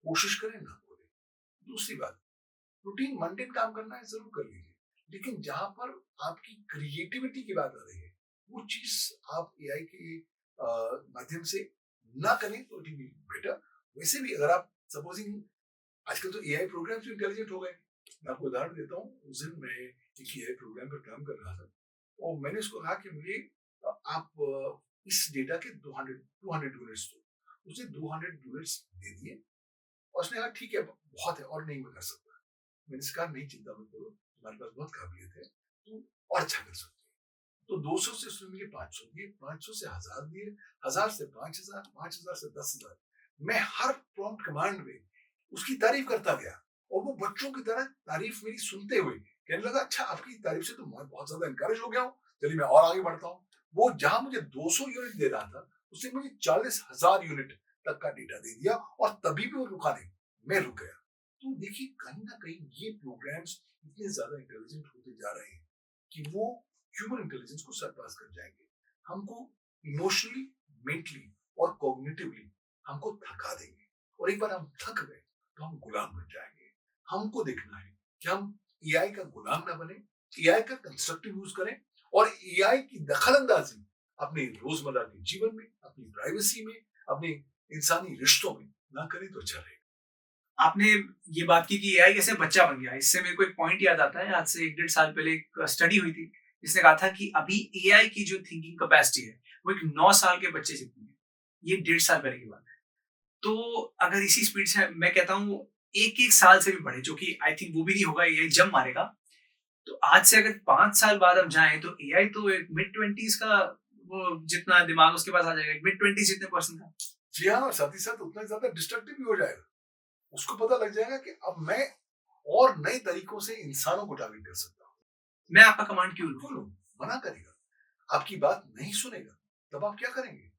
कोशिश करें ना खोलें। दूसरी बात, रूटीन मंडेन काम करना है जरूर कर लीजिए, लेकिन जहां पर आपकी क्रिएटिविटी की बात आ रही है वो चीज आप एआई के माध्यम से ना करें तो इट बी बेटर। वैसे भी अगर आप सपोजिंग, आजकल तो एआई प्रोग्राम्स इंटेलिजेंट हो गए। मैं आपको उदाहरण देता हूँ, उस दिन मैं एक एआई प्रोग्राम पर काम कर रहा था और मैंने उसको कहा कि मुझे आप इस डेटा के 200 यूनिट्स दो। उसने 200 यूनिट्स दे दिए और उसने कहा ठीक है बहुत है और नहीं मैं कर सकता। मैंने कहा नहीं चिंता मत करो, तुम्हारे पास बहुत काबिलियत है, तुम और अच्छा कर सकते हो। तो 200 से उसने मुझे 500 दिए, 500 से 1000 दिए, 1000 से 5000, 5000 से 10,000। मैं हर प्रॉम्प्ट कमांड में उसकी तारीफ करता गया और वो बच्चों की तरह तारीफ मेरी सुनते हुए कहने लगा अच्छा आपकी तारीफ से तो मैं बहुत ज्यादा इनकरेज हो गया हूँ, चलिए मैं और आगे बढ़ता हूँ। वो जहां मुझे 200 यूनिट दे रहा था उसने मुझे 40,000 यूनिट तक का डेटा दे दिया और तभी भी वो रुका नहीं, मैं रुक गया। तो देखिए कहीं ना कहीं ये प्रोग्राम्स इतने ज्यादा इंटेलिजेंट होते जा रहे हैं कि वो ह्यूमन इंटेलिजेंस को सरपास कर जाएंगे। हमको इमोशनली, मेंटली और कॉग्निटिवली हमको थका देंगे और एक बार हम थक गए तो हम गुलाम बन जाएंगे। हमको देखना है कि हम एआई का गुलाम ना बने, एआई का कंस्ट्रक्टिव यूज करें और एआई की दखलंदाजी अपने रोजमर्रा के जीवन में, अपनी प्राइवेसी में, अपने इंसानी रिश्तों में ना करें तो अच्छा रहेगा। आपने ये बात की कि एआई कैसे बच्चा बन गया, इससे मेरे को एक पॉइंट याद आता है। आज से 1 डेढ़ साल पहले एक स्टडी हुई थी जिसने कहा था कि अभी एआई की जो थिंकिंग कैपेसिटी है वो एक 9 साल के बच्चे जितनी है। ये 1.5 साल पहले की बात है। तो अगर इसी स्पीड से मैं कहता हूँ एक एक साल से भी बढ़े, जो कि आई थिंक वो भी नहीं होगा, एआई जम मारेगा। तो आज से अगर 5 साल बाद हम जाएं तो एआई तो एक मिड 20s का वो जितना दिमाग उसके पास आ जाएगा, मिड 20s जितने पर्सन का। जी हाँ, और साथ ही साथ उतना ज्यादा डिस्ट्रक्टिव भी हो जाएगा। उसको पता लग जाएगा कि अब मैं और नए तरीकों से इंसानों को टारगेट कर सकता हूँ। मैं आपका कमांड क्यों लूं? मना करेगा, आपकी बात नहीं सुनेगा, तब आप क्या करेंगे?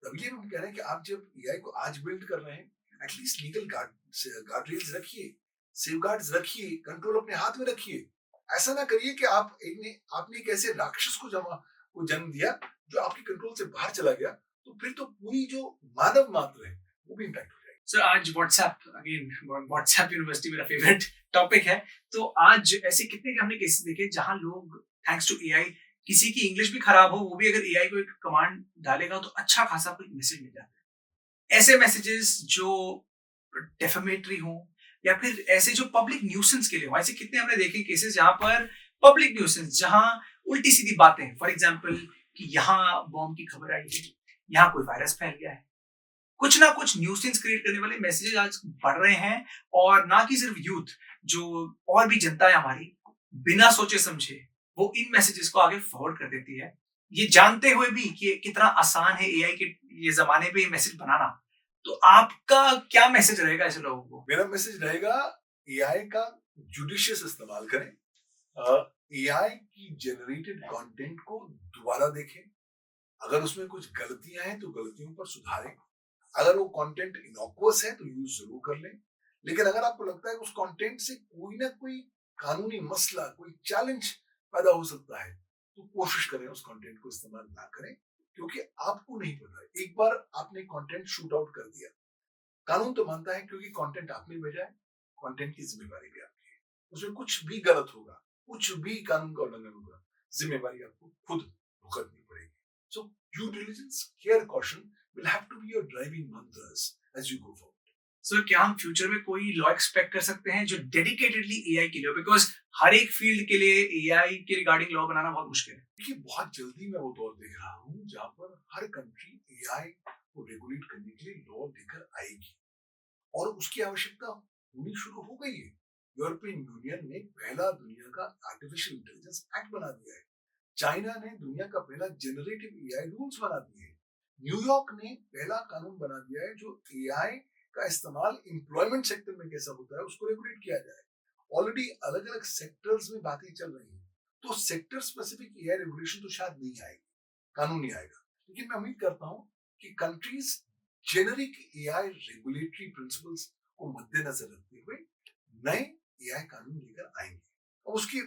तभी हम कह रहे हैं कि आप जब एआई को आज बिल्ड कर रहे हैं, एटलीस्ट लीगल गार्ड रेल्स रखिए, सेफगार्ड्स रखिए, कंट्रोल अपने हाथ में रखिए। ऐसा ना करिए कि आपने एक ऐसे राक्षस को जन्म दिया जो आपके कंट्रोल से बाहर चला गया, तो फिर तो पूरी जो मानव मात्र है वो भी इम्पैक्ट हो जाएगी। सर आज व्हाट्सएप यूनिवर्सिटी मेरा फेवरेट टॉपिक है। तो आज ऐसे कितने के हमने केसेस देखे जहां लोग थैंक्स टू एआई, किसी की इंग्लिश भी खराब हो वो भी अगर एआई को एक कमांड डालेगा तो अच्छा खासा कोई मैसेज मिल जाता है। ऐसे मैसेजेस जो डेफेमेटरी हो या फिर ऐसे जो पब्लिक न्यूसेंस के लिए हो, ऐसे कितने हमने देखे केसेस जहां पर पब्लिक न्यूसेंस, जहां उल्टी सीधी बातें, फॉर एग्जांपल कि यहाँ बॉम्ब की खबर आई है, यहाँ कोई वायरस फैल गया है, कुछ ना कुछ न्यूसेंस क्रिएट करने वाले मैसेजेस आज बढ़ रहे हैं। और ना कि सिर्फ यूथ, जो और भी जनता है हमारी, बिना सोचे समझे वो इन मैसेजेस को आगे फॉरवर्ड कर देती है, ये जानते हुए भी कि कितना आसान है एआई के ये जमाने पे ये मैसेज बनाना। तो आपका क्या मैसेज रहेगा ऐसे लोगों को? मेरा मैसेज रहेगा एआई का जुडिशियस इस्तेमाल करें। एआई की जनरेटेड कंटेंट को दोबारा देखें, अगर उसमें कुछ गलतियां हैं तो गलतियों पर सुधारें। अगर वो कंटेंट इनॉक्वस है तो यूज जरूर कर लें, लेकिन अगर आपको लगता है कि उस कंटेंट से कोई ना कोई कानूनी मसला, कोई चैलेंज पैदा हो सकता है, तो कोशिश करें उस कंटेंट को इस्तेमाल ना करें, क्योंकि आपको नहीं पता है। एक बार आपने कंटेंट शूट आउट कर दिया, कानून तो मानता है क्योंकि कंटेंट आपने भेजा है, कंटेंट की जिम्मेवारी भी आपकी है। उसमें कुछ भी गलत होगा, कुछ भी कानून का उल्लंघन होगा, जिम्मेवारी आपको खुद भुगतनी पड़ेगी। So due diligence, care, caution will have to be your driving mantras as you go forward. सो क्या हम फ्यूचर में कोई लॉ एक्सपेक्ट कर सकते हैं जो डेडिकेटेडली एआई के लिए हो? बिकॉज हर एक फील्ड के लिए एआई के रिगार्डिंग लॉ बनाना बहुत मुश्किल है। देखिए बहुत जल्दी मैं वो दौर देख रहा हूँ जहां पर हर कंट्री एआई को रेगुलेट करने के लिए लॉ लेकर आएगी और उसकी आवश्यकता होनी शुरू हो गई है। यूरोपियन यूनियन ने पहला दुनिया का आर्टिफिशियल इंटेलिजेंस एक्ट बना दिया है। चाइना ने दुनिया का पहला जनरेटिव एआई रूल्स बना दिए हैं। न्यूयॉर्क ने पहला कानून बना दिया है जो एआई का इस्तेमाल एम्प्लॉयमेंट सेक्टर में कैसा होता है उसको रेगुलेट किया जाए। ऑलरेडी अलग अलग सेक्टर्स में बातें चल रही हैं, तो सेक्टर स्पेसिफिक एआई रेगुलेशन तो शायद नहीं आएगी, कानून नहीं आएगा, लेकिन मैं उम्मीद करता हूं कि countries generic AI regulatory principles को मद्देनजर रखते हुए नए एआई कानून लेकर आएंगे। अब उसकी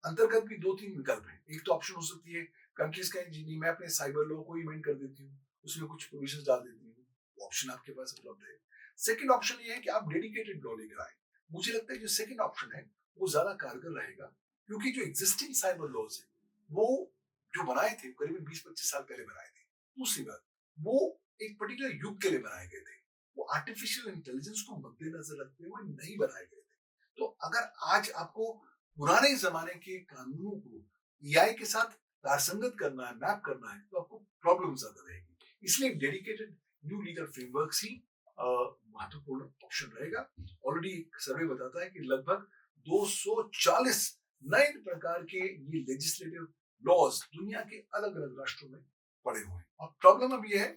अंतर्गत भी 2-3 विकल्प हैं। एक तो ऑप्शन हो सकती है कंट्रीज का जी नहीं, मैं अपने साइबर लॉ को इमेंड कर देती हूँ, उसमें कुछ प्रोविजंस डाल देती हूँ, वो ऑप्शन आपके पास उपलब्ध है। सेकंड ऑप्शन ये है कि आप डेडिकेटेड लॉ लेकर आए। मुझे लगता है जो सेकंड ऑप्शन है वो ज्यादा कारगर रहेगा, क्योंकि जो एग्जिस्टिंग साइबर लॉज है वो जो बनाए थे करीबन 20-25 साल पहले बनाए थे। दूसरी बात, वो एक पर्टिकुलर युग के लिए बनाए गए थे, वो आर्टिफिशियल इंटेलिजेंस को मद्देनजर रखते हुए नहीं बनाए गए थे। तो अगर आज आपको पुराने जमाने के कानूनों को एआई के साथ तारसंगत करना है, मैप करना है, तो आपको प्रॉब्लम ज्यादा रहेगी। इसलिए डेडिकेटेड न्यू लीगल फ्रेमवर्क ही महत्वपूर्ण ऑप्शन रहेगा। ऑलरेडी एक सर्वे बताता है कि लगभग 240 नए प्रकार के ये लेजिस्लेटिव लॉज दुनिया के अलग अलग राष्ट्रों में पड़े हुए हैं। और प्रॉब्लम अब ये है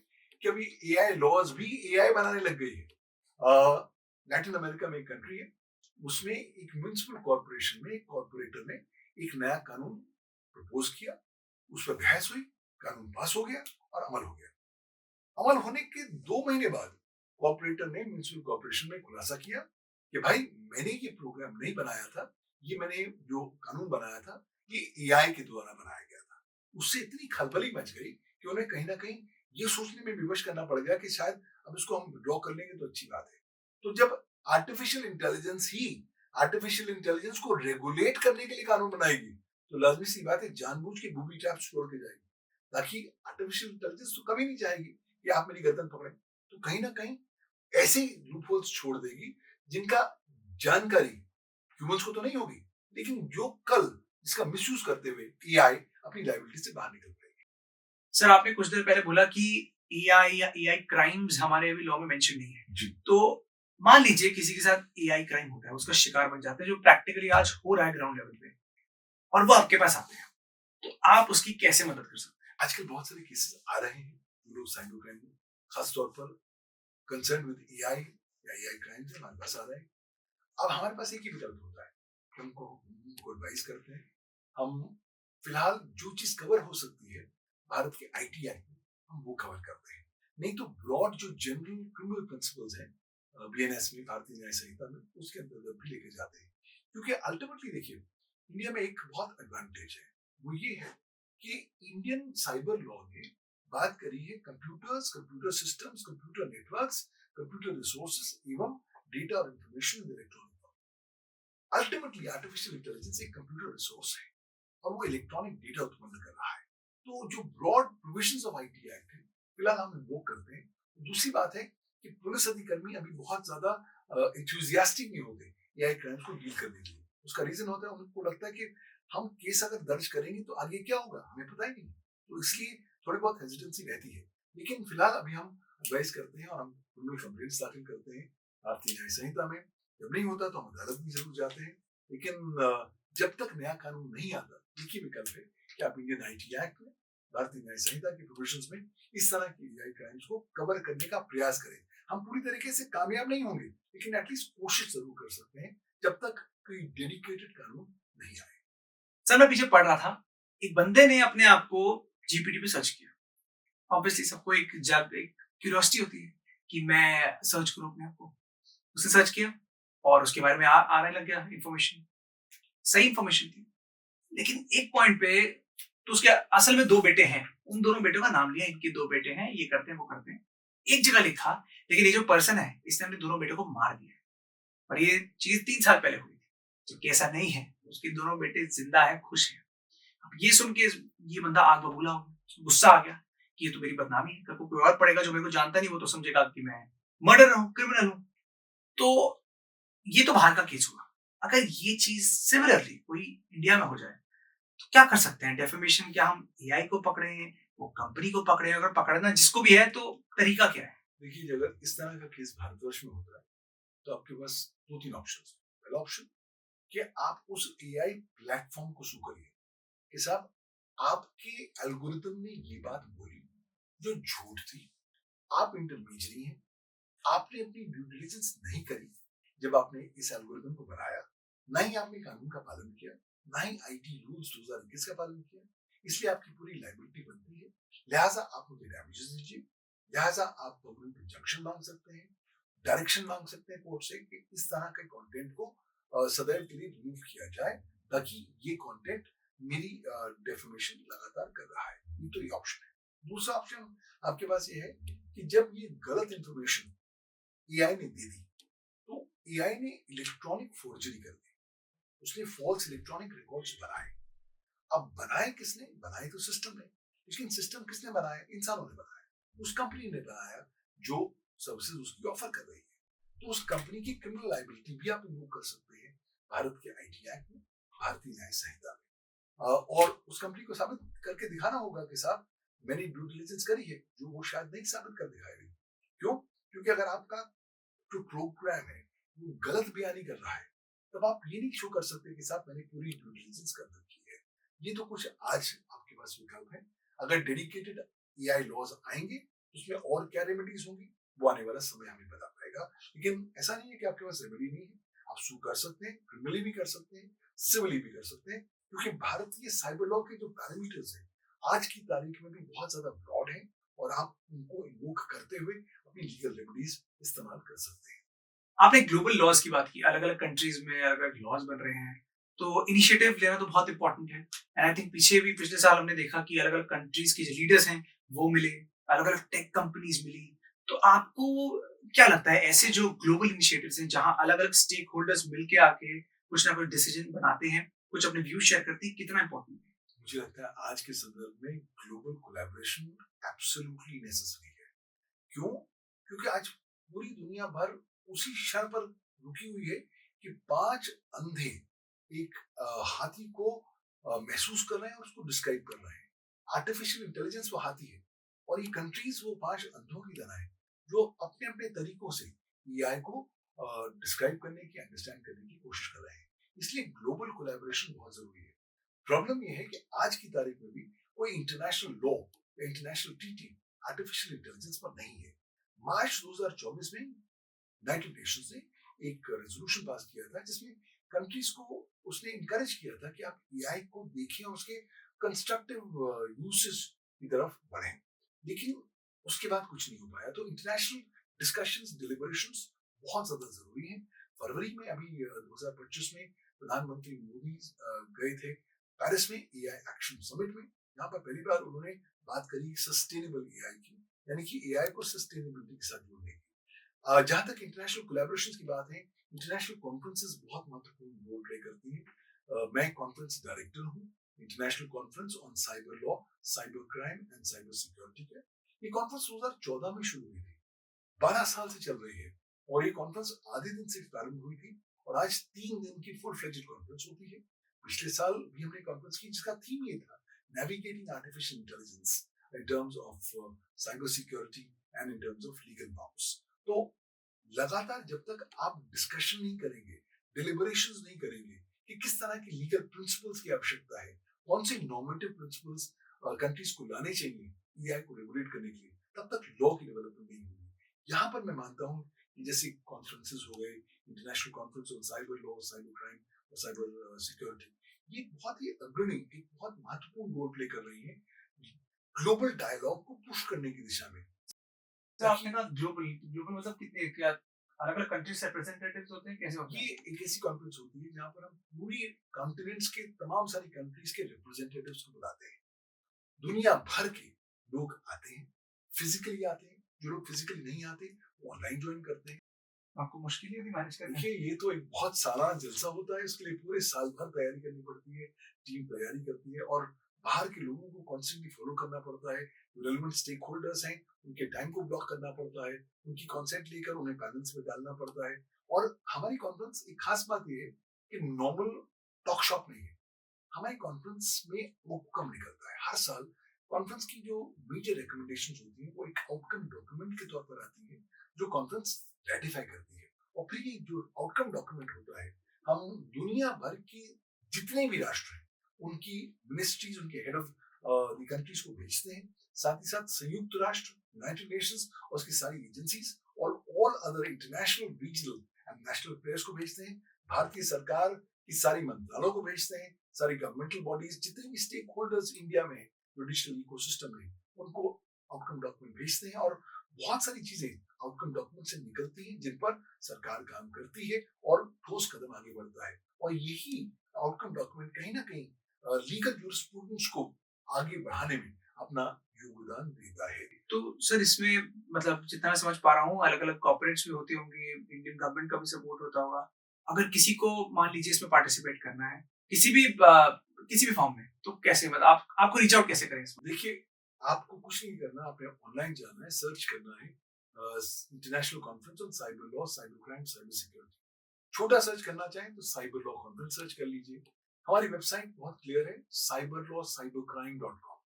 कि अभी एआई लॉज भी एआई बनाने लग गई है। लैटिन अमेरिका में एक कंट्री है, उसमें एक म्युनिसिपल कॉर्पोरेशन में एक कॉर्पोरेटर ने एक नया कानून प्रपोज किया, उस पर बहस हुई, कानून पास हो गया और अमल हो गया। अमल होने के 2 महीने बाद कॉर्पोरेटर ने म्युनिसिपल कॉर्पोरेशन में खुलासा किया कि भाई मैंने ये प्रोग्राम नहीं बनाया था, ये मैंने जो कानून बनाया था ये एआई के द्वारा बनाया गया था। उससे इतनी खलबली मच गई कि उन्हें कहीं ना कहीं ये सोचने में विवश करना पड़ गया कि शायद अब इसको हम विड्रॉ कर लेंगे तो अच्छी बात है। तो जब आर्टिफिशियल इंटेलिजेंस ही आर्टिफिशियल इंटेलिजेंस को रेगुलेट करने के लिए कानून बनाएगी, तो लाजमी सी बात है जानबूझ के बूबी ट्रैप्स छोड़ के जाएगी, ताकि आर्टिफिशियल इंटेलिजेंस तो कभी नहीं चाहेगी कि आप मेरी गर्दन पकड़े। तो कहीं ना कहीं ऐसे लूपहोल्स छोड़ देगी जिनका जानकारी ह्यूमंस को तो नहीं होगी, लेकिन जो कल इसका मिसयूज करते हुए एआई अपनी लायबिलिटी से बाहर निकल जाएगी। सर, आपने कुछ देर पहले बोला कि एआई या एआई क्राइम्स हमारे अभी लॉ में मेंशन नहीं है जी। तो मान लीजिए किसी के साथ एआई क्राइम होता है, उसका शिकार बन जाता है, जो प्रैक्टिकली आज हो रहा है ग्राउंड लेवल पे, और वो आपके पास आते हैं, तो आप उसकी कैसे मदद कर सकते हैं? आजकल बहुत सारे केसेस आ रहे हैं जो साइबर क्राइम में, खासतौर पर कंसर्न विद एआई या एआई क्राइम से हमारे पास आ रहे हैं। अब हमारे पास एक ही विकल्प होता है, हमको एडवाइस करते हैं। हम फिलहाल जो चीज कवर हो सकती है भारत के आईटी एक्ट में, हम वो कवर करते हैं। नहीं तो ब्रॉड जो जनरल क्रिमिनल प्रिंसिपल्स हैं बीएनएस में, भारतीय न्याय संहिता में, उसके अंतर्गत भी लेके जाते हैं। क्योंकि अल्टीमेटली देखिए, इंडिया में एक बहुत एडवांटेज है, वो ये है कि इंडियन साइबर लॉ ने बात करी है computers, computer systems, computer networks, computer resources एवं डेटा और information in electronic. Ultimately artificial intelligence एक कंप्यूटर रिसोर्स है और वो इलेक्ट्रॉनिक डेटा उत्पन्न कर रहा है। तो जो broad provisions of IT act है, फिलहाल हम इन्वोक करते हैं। दूसरी बात है कि पुलिस अधिकर्मी अभी बहुत ज्यादा एंथुसियास्टिक नहीं होते एआई क्राइम्स को डील करने के लिए। उसका रीजन होता है उनको लगता है कि हम केस अगर दर्ज करेंगे तो आगे क्या होगा हमें पता ही नहीं, तो इसलिए थोड़ी बहुत हेजिटेंसी रहती है। लेकिन फिलहाल अभी हम एडवाइस करते हैं और हम क्रिमिनल कंप्लेंट्स दाखिल करते हैं भारतीय न्याय संहिता में। जब नहीं होता तो हम अदालत में जरूर जाते हैं, लेकिन जब तक नया कानून नहीं आता, एक ही विकल्प है कि आप इंडियन आईटी एक्ट में, भारतीय न्याय संहिता के प्रोविजंस में इस तरह की एआई क्राइम्स को कवर करने का प्रयास करें। हम पूरी तरीके से कामयाब नहीं होंगे, लेकिन एटलीस्ट कोशिश जरूर कर सकते हैं जब तक कोई डेडिकेटेड कानून नहीं आए। सर, मैं पीछे पढ़ रहा था, एक बंदे ने अपने आप को जीपीटी पे सर्च किया। ऑब्वियसली सबको एक क्यूरियोसिटी होती है कि मैं सर्च करूं अपने आप को। उसने सर्च किया और उसके बारे में आने लग गया इन्फॉर्मेशन, सही इन्फॉर्मेशन थी। लेकिन एक पॉइंट पे तो उसके असल में 2 बेटे हैं, उन दोनों बेटों का नाम लिया, इनके 2 बेटे हैं, ये करते हैं वो करते हैं, एक जगह लिखा। लेकिन ये जो पर्सन है इसने अपने दोनों बेटों को मार दिया और ये चीज 3 साल पहले हुई थी, जबकि ऐसा नहीं है। उसके दोनों बेटे जिंदा है, खुश है। अब ये सुन के ये बंदा आग बबूला हो गया, गुस्सा आ गया कि ये तो मेरी बदनामी है, कल को कोई और पड़ेगा जो मेरे को जानता नहीं, वो तो समझेगा कि मैं मर्डर हूँ, क्रिमिनल हूँ। तो ये तो बाहर का केस हुआ। अगर ये चीज सिमिलरली कोई इंडिया में हो जाए तो क्या कर सकते हैं? डेफेमेशन, क्या हम एआई को पकड़ें, वो कंपनी को पकड़ें? अगर पकड़ना जिसको भी है तो तरीका क्या है? देखिए, अगर इस तरह का केस भारतवर्ष में होता है तो आपके पास 2-3 ऑप्शन। पहला ऑप्शन कि आप उस एआई प्लेटफॉर्म को सू करिए कि साहब आपके एल्गोरिथम ने ये बात बोली जो झूठ थी, आप इंटरमीडियरी हैं, आपने अपनी ड्यू डिलिजेंस नहीं करी जब आपने इस एल्गोरिथम को बनाया, ना ही आपने कानून का पालन किया, ना ही आईटी रूल्स 2021 का पालन किया, इसलिए आपकी पूरी लायबिलिटी बनती है। लिहाजा आप मुझे डैमेजेस दीजिए, लिहाजा आप गवर्नमेंट इंजंक्शन मांग सकते हैं, डायरेक्शन मांग सकते हैं कोर्ट से कि इस तरह के कंटेंट को सदैव के लिए रिमूव किया जाए, ताकि ये कंटेंट मेरी डेफर्मेशन लगातार कर रहा है। ये तो ये ऑप्शन है। दूसरा ऑप्शन आपके पास ये है कि जब ये गलत इंफॉर्मेशन एआई ने दे दी, तो एआई ने इलेक्ट्रॉनिक फोर्जरी कर दी, उसने फॉल्स इलेक्ट्रॉनिक रिकॉर्ड्स बनाए। अब बनाए किसने? बनाए तो सिस्टम ने, लेकिन सिस्टम किसने बनाया? इंसानों ने बनाया, उस कंपनी ने बनाया जो सर्विसेज उसकी ऑफर कर रही है। तो उस कंपनी की क्रिमिनल लायबिलिटी भी आप इन्वोक कर सकते हैं भारत के आईटी एक्ट में, भारतीय न्याय संहिता में। और उस कंपनी को साबित करके दिखाना होगा कि साहब मैंने ड्यू डिलिजेंस करी है, जो वो शायद नहीं साबित कर दिखाएगी। क्यों? क्योंकि अगर आपका जो प्रोग्राम है वो गलत बयानी कर रहा है, तब आप ये नहीं शो कर सकते कि साहब मैंने पूरी ड्यू डिलिजेंस कर रखी है। ये तो कुछ आज आपके पास विकल्प है। अगर डेडिकेटेड एआई लॉज आएंगे तो उसमें और क्या रेमेडीज होंगी, वो आने वाला समय हमें बता पाएगा। लेकिन ऐसा नहीं है कि आपके पास रेमेडी नहीं है, आप सू कर सकते हैं, क्रिमिनली भी कर सकते हैं, सिविली भी कर सकते हैं, क्योंकि भारतीय साइबर लॉ के जो पैरामीटर्स हैं आज की तारीख में भी बहुत ज्यादा ब्रॉड है, और आप उनको इन्वोक करते हुए अपनी लीगल रेमेडीज इस्तेमाल कर सकते हैं। आपने ग्लोबल लॉज की बात की, अलग अलग कंट्रीज में अलग अलग लॉज बन रहे हैं, तो इनिशिएटिव लेना तो बहुत इंपॉर्टेंट है। एंड आई थिंक पीछे भी पिछले साल हमने देखा कि अलग अलग कंट्रीज के जो लीडर्स हैं वो मिले, अलग अलग टेक कंपनीज मिली। तो आपको क्या लगता है ऐसे जो ग्लोबल इनिशिएटिव्स हैं जहां अलग अलग स्टेक होल्डर्स मिलके आके कुछ ना कुछ डिसीजन बनाते हैं, कुछ अपने व्यू शेयर करते हैं, कितना इंपॉर्टेंट है? मुझे लगता है आज के संदर्भ में ग्लोबल कोलैबोरेशन एब्सोल्युटली नेसेसरी है। क्यों? क्योंकि आज पूरी दुनिया भर उसी क्षण पर रुकी हुई है कि 5 अंधे एक हाथी को महसूस कर रहे हैं और उसको डिस्क्राइब कर रहे हैं। आर्टिफिशियल इंटेलिजेंस वो हाथी है, और ये कंट्रीज वो 5 अंधों की तरह है जो अपने अपने तरीकों से एआई को डिस्क्राइब करने की, अंडरस्टैंड करने की कोशिश कर रहे हैं। इसलिए ग्लोबल कोलैबोरेशन बहुत जरूरी है। प्रॉब्लम ये है कि आज की तारीख में भी कोई इंटरनेशनल लॉ या इंटरनेशनल ट्रीटी आर्टिफिशियल इंटेलिजेंस पर नहीं है। मार्च 2024 में यूनाइटेड नेशंस ने एक रेजोल्यूशन पास किया था जिसमें कंट्रीज को उसने इनकरेज किया था कि आप एआई को देखें और उसके कंस्ट्रक्टिव यूसेस की तरफ बढ़ें, लेकिन उसके बाद कुछ नहीं हो पाया। तो इंटरनेशनल डिस्कशंस, डिलिबरेशंस बहुत ज्यादा जरूरी हैं। फरवरी में अभी 2025 में प्रधानमंत्री मोदी गए थे पेरिस में एआई एक्शन समिट में। यहाँ पर पहली बार उन्होंने बात करी सस्टेनेबल एआई की, यानी कि एआई को सस्टेनेबिलिटी के साथ जोड़ने की। जहां तक इंटरनेशनल कोलैबोरेशंस की बात है, इंटरनेशनल कॉन्फ्रेंसेस बहुत महत्वपूर्ण रोल प्ले करती हैं। मैं कॉन्फ्रेंस डायरेक्टर हूँ, international conference on cyber law, cyber crime and cyber security का। ये कॉन्फ्रेंस 2014 में शुरू हुई थी, 12 साल से चल रही है, और ये कॉन्फ्रेंस आधे दिन से प्रारंभ हुई थी और आज 3 दिन की फुल फ्लेज्ड कॉन्फ्रेंस होती है। पिछले साल भी हमने कॉन्फ्रेंस की जिसका थीम ये था, navigating artificial intelligence in terms of cyber security and in terms of legal norms. तो लगातार जब तक आप डिस्कशन नहीं करेंगे, डिलिबरेशंस नहीं करेंगे कि किस तरह की लीगल प्रिंसिपल्स की आवश्यकता है, कौन से नॉर्मेटिव प्रिंसिपल्स कंट्रीज को लाने चाहिए एआई को रेगुलेट करने के लिए, तब तक लॉ की डेवलपमेंट नहीं होगी। यहाँ पर मैं मानता हूँ कि जैसे कॉन्फ्रेंसेस हो गए, international conference on cyber law, cyber crime और साइबर सिक्योरिटी, ये बहुत ही अग्रणी, एक बहुत महत्वपूर्ण रोल प्ले कर रही है ग्लोबल डायलॉग को पुश करने की दिशा में। तो आपने कहा ग्लोबल, ग्लोबल मतलब कितने, क्या अलग अलग कंट्रीज से रिप्रेजेंटेटिव्स होते हैं, कैसे होता है? ये एक ऐसी कॉन्फ्रेंस होती है जहां पर हम पूरी कॉन्टिनेंट्स के तमाम सारी कंट्रीज के रिप्रेजेंटेटिव्स को बुलाते हैं। दुनिया भर के लोग आते हैं, फिजिकली आते हैं, जो लोग फिजिकली नहीं आते वो ऑनलाइन ज्वाइन करते हैं। आपको मुश्किल ही मैनेज करना? देखिए, ये तो एक बहुत सालाना जलसा होता है, इसके लिए पूरे साल भर तैयारी करनी पड़ती है, टीम तैयारी करती है, और बाहर के लोगों को कॉन्स्टेंटली फॉलो करना पड़ता है। रेलेवेंट स्टेक होल्डर्स हैं, उनके टाइम को ब्लॉक करना पड़ता है, उनकी कॉन्सेंट लेकर उन्हें पैनल्स में डालना पड़ता है। और हमारी कॉन्फ्रेंस एक खास बात ये है कि नॉर्मल टॉक शॉप नहीं है, हमारी कॉन्फ्रेंस में आउटकम निकलता है। हर साल कॉन्फ्रेंस की जो मेजर रिकमेंडेशंस होती है वो एक आउटकम डॉक्यूमेंट के तौर पर आती है जो कॉन्फ्रेंस रेटिफाई करती है, और फिर ये जो आउटकम डॉक्यूमेंट होता है हम दुनिया भर के जितने भी राष्ट्र हैं उनकी मिनिस्ट्रीज, उनके हेड ऑफ द कंट्रीज को भेजते हैं। साथ ही साथ संयुक्त राष्ट्र, यूनाइटेड नेशंस और उसकी सारी एजेंसीज और all other international, regional and national players को भेजते हैं। भारतीय सरकार की सारी मंत्रालयों को भेजते हैं, सारी गवर्नमेंटल बॉडीज, जितने भी स्टेक होल्डर्स इंडिया में जो डिजिटल इकोसिस्टम है उनको आउटकम डॉक्यूमेंट भेजते हैं, और बहुत सारी चीजें आउटकम डॉक्यूमेंट से निकलती हैं जिन पर सरकार काम करती है और ठोस कदम आगे बढ़ता है। और यही आउटकम डॉक्यूमेंट कहीं ना कहीं लीगल जूरिस्प्रूडेंस को आगे बढ़ाने में अपना योगदान देता है। तो सर इसमें मतलब जितना मैं समझ पा रहा हूँ अलग अलग कॉर्पोरेट्स भी होते होंगे, इंडियन गवर्नमेंट का भी सपोर्ट होता होगा। अगर किसी को मान लीजिए इसमें पार्टिसिपेट करना है किसी भी फॉर्म में, तो कैसे मतलब आपको रीच आउट कैसे करें इसमें? देखिए, आपको कुछ नहीं करना, आपने ऑनलाइन जाना है, सर्च करना है international conference on cyber law, cyber crime, cyber security. छोटा सर्च करना चाहें तो साइबर लॉ कॉन्फ्रेंस सर्च कर लीजिए। हमारी वेबसाइट बहुत क्लियर है, cyberlawcybercrime.com।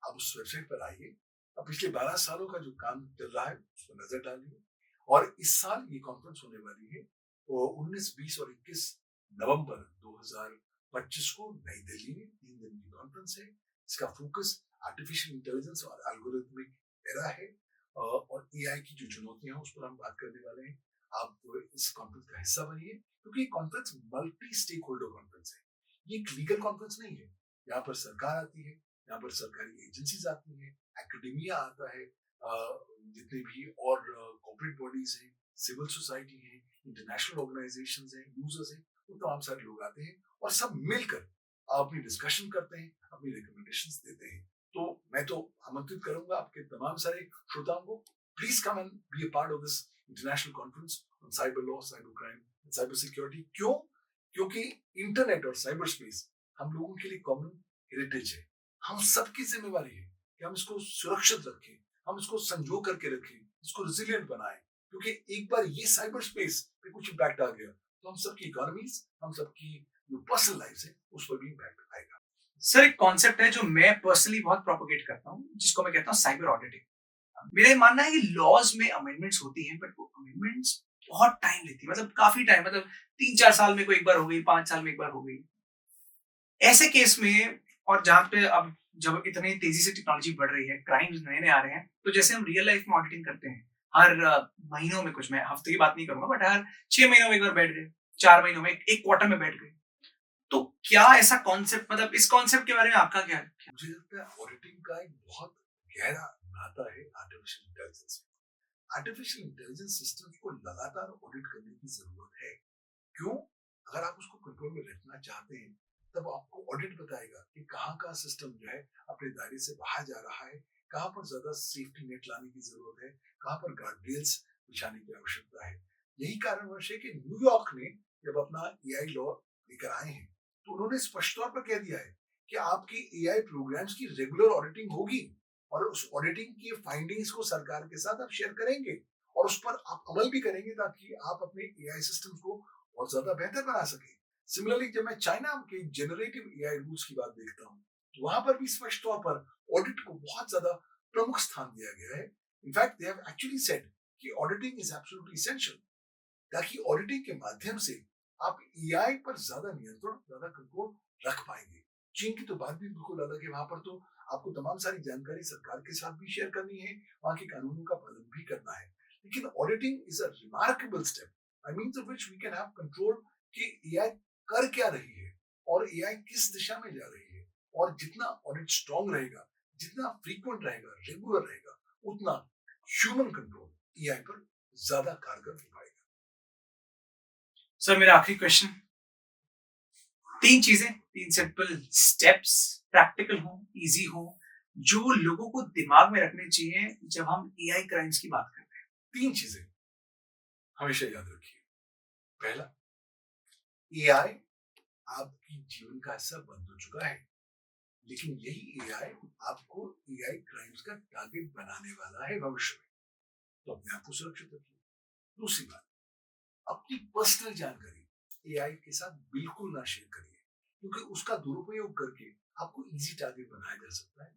आप उस वेबसाइट पर आइए, अब पिछले 12 सालों का जो काम चल रहा है उस पर नजर डालिए। और इस साल ये कॉन्फ्रेंस होने वाली है 19, 20 और 21 नवंबर 2025 को नई दिल्ली में 3 दिन की कॉन्फ्रेंस है। इसका फोकस आर्टिफिशियल इंटेलिजेंस और एल्गोरिथमिक एरा है और एआई की जो चुनौतियां हैं उस पर हम बात करने वाले हैं। आप इस कॉन्फ्रेंस का हिस्सा बनिए, क्योंकि ये conference multi stakeholder conference है। ये एक लीगल कॉन्फ्रेंस नहीं है। यहाँ पर सरकार आती है, यहाँ पर सरकारी एजेंसीज आती हैं, एकेडमिया आता है, जितने भी और कॉर्पोरेट बॉडीज हैं, सिविल सोसाइटी है, इंटरनेशनल ऑर्गेनाइजेशंस हैं, यूजर्स हैं, वो तमाम सारे लोग आते हैं और सब मिलकर अपनी डिस्कशन करते हैं, अपनी रिकमेंडेशंस देते हैं। तो मैं तो आमंत्रित करूंगा आपके तमाम सारे श्रोताओं को, please come and be a part of this international conference on cyber law, cyber crime, cyber security. क्यों? क्योंकि इंटरनेट और साइबर स्पेस हम लोगों के लिए कॉमन हेरिटेज है। हम सबकी जिम्मेवारी है कि हम इसको सुरक्षित रखें, हम इसको संजो करके रखें, इसको रिजिलियंट बनाएं, क्योंकि एक बार ये साइबर स्पेस पे कुछ इम्पैक्ट आ गया तो हम सबकी इकोनॉमीज, हम सबकी जो पर्सनल लाइफ है उस पर भी इम्पैक्ट आएगा। सर एक कॉन्सेप्ट है जो मैं पर्सनली बहुत प्रोपोगेट करता हूँ, जिसको मैं कहता हूँ साइबर ऑडिटिंग। मेरा ये मानना है कि लॉज में अमेंडमेंट्स होती हैं, बट वो अमेंडमेंट्स बहुत टाइम लेती है, मतलब काफी टाइम, मतलब 3-4 साल में कोई एक बार हो गई, 5 साल में एक बार हो गई। ऐसे केस में, और जहाँ पे अब जब इतनी तेजी से टेक्नोलॉजी बढ़ रही है, क्राइम्स नए नए आ रहे हैं, तो जैसे हम रियल लाइफ में ऑडिटिंग करते हैं हर महीनों में, कुछ मैं हफ्ते की बात नहीं करूंगा, बट हर 6 महीनों में एक बार बैठ गए, 4 महीनों में एक क्वार्टर में बैठ गए, तो क्या ऐसा कॉन्सेप्ट, मतलब इस कॉन्सेप्ट के बारे में आपका क्या है? मुझे लगता है ऑडिटिंग का एक बहुत गहरा नाता है आर्टिफिशियल इंटेलिजेंस में। आर्टिफिशियल इंटेलिजेंस सिस्टम्स को लगातार ऑडिट करने की जरूरत है। क्यों? अगर आप उसको कंट्रोल में रखना चाहते हैं तब आपको ऑडिट बताएगा कि कहाँ का सिस्टम जो है अपने दायरे से बाहर जा रहा है, कहाँ पर ज्यादा सेफ्टी नेट लाने की जरूरत है, कहाँ पर गार्डरेल्स बिछाने की आवश्यकता है। यही कारणवश है कि न्यूयॉर्क ने जब अपना एआई लॉ लेकर आए हैं तो उन्होंने स्पष्ट तौर पर कह दिया है कि आपकी एआई प्रोग्राम्स की रेगुलर ऑडिटिंग होगी और उस ऑडिटिंग की फाइंडिंग्स को सरकार के साथ आप शेयर करेंगे और उस पर आप अमल भी करेंगे ताकि आप अपने एआई सिस्टम को और ज्यादा बेहतर बना सके। सिमिलरली जब मैं चाइना के जनरेटिव एआई रूल्स की बात देखता हूँ तो वहां पर भी स्पष्ट तौर पर ऑडिट को बहुत ज्यादा प्रमुख स्थान दिया गया है। In fact they have actually said कि ऑडिटिंग इज एब्सोल्युटली एसेंशियल, ताकि ऑडिटिंग के माध्यम से आप एआई पर ज्यादा नियंत्रण, ज्यादा कंट्रोल रख पाएंगे। चीन की तो बात भी बिल्कुल अलग है, वहां पर तो आपको तमाम सारी जानकारी सरकार के साथ भी शेयर करनी है, वहां के कानूनों का पालन भी करना है। लेकिन auditing is a remarkable step by means of which we can have control कि एआई कर क्या रही है और एआई किस दिशा में जा रही है। और जितना ऑडिट स्ट्रांग रहेगा, जितना फ्रीक्वेंट रहेगा, रेगुलर रहेगा, उतना ह्यूमन कंट्रोल एआई पर ज्यादा कारगर हो पाएगा। सर मेरा आखिरी क्वेश्चन, 3 चीजें, 3 सिंपल स्टेप्स, प्रैक्टिकल हो, इजी हो, जो लोगों को दिमाग में रखने चाहिए जब हम एआई क्राइम्स की बात करते हैं। 3 चीजें हमेशा याद रखिए। पहला, एआई आपकी जीवन का हिस्सा बन तो चुका है, लेकिन यही एआई आपको एआई क्राइम्स का टारगेट बनाने वाला है भविष्य में, तो अपने आप को सुरक्षित रखिए। दूसरी बात, अपनी पर्सनल जानकारी एआई के साथ बिल्कुल ना शेयर करिए, क्योंकि उसका दुरुपयोग करके आपको इजी टारगेट बनाया जा सकता है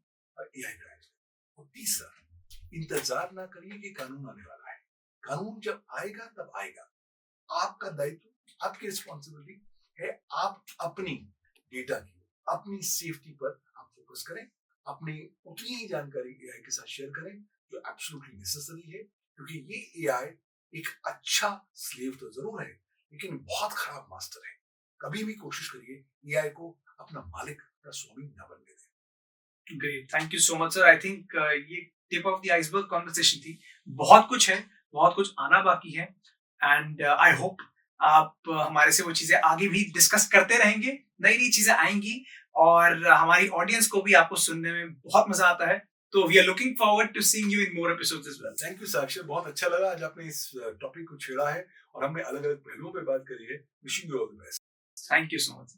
एआई क्राइम्स। और तीसरा, इंतजार ना करिए कि कानून आने वाला है, कानून जब आएगा तब आएगा। आपका दायित्व, आपकी रिस्पॉन्सिबिलिटी है, आप अपनी डेटा की, अपनी सेफ्टी पर आप फोकस करें, अपनी उतनी ही जानकारी एआई के साथ शेयर करें जो एब्सोल्युटली नेसेसरी है, क्योंकि ये एआई एक अच्छा स्लेव तो जरूर है लेकिन बहुत खराब मास्टर है। कभी भी कोशिश करिए एआई को अपना मालिक या स्वामी न बनने दें। Great, thank you so much sir. I think ये tip of the iceberg conversation थी। बहुत कुछ है, बहुत कुछ आना बाकी है, एंड आई होप आप हमारे से वो चीजें आगे भी डिस्कस करते रहेंगे, नई नई चीजें आएंगी और हमारी ऑडियंस को भी आपको सुनने में बहुत मजा आता है। तो we are looking forward to seeing you in more episodes as well. Thank you Sakshi, बहुत अच्छा लगा आज आपने इस टॉपिक को छेड़ा है और हमने अलग अलग पहलुओं पे बात करी है। Wishing you all the best. Thank you so much.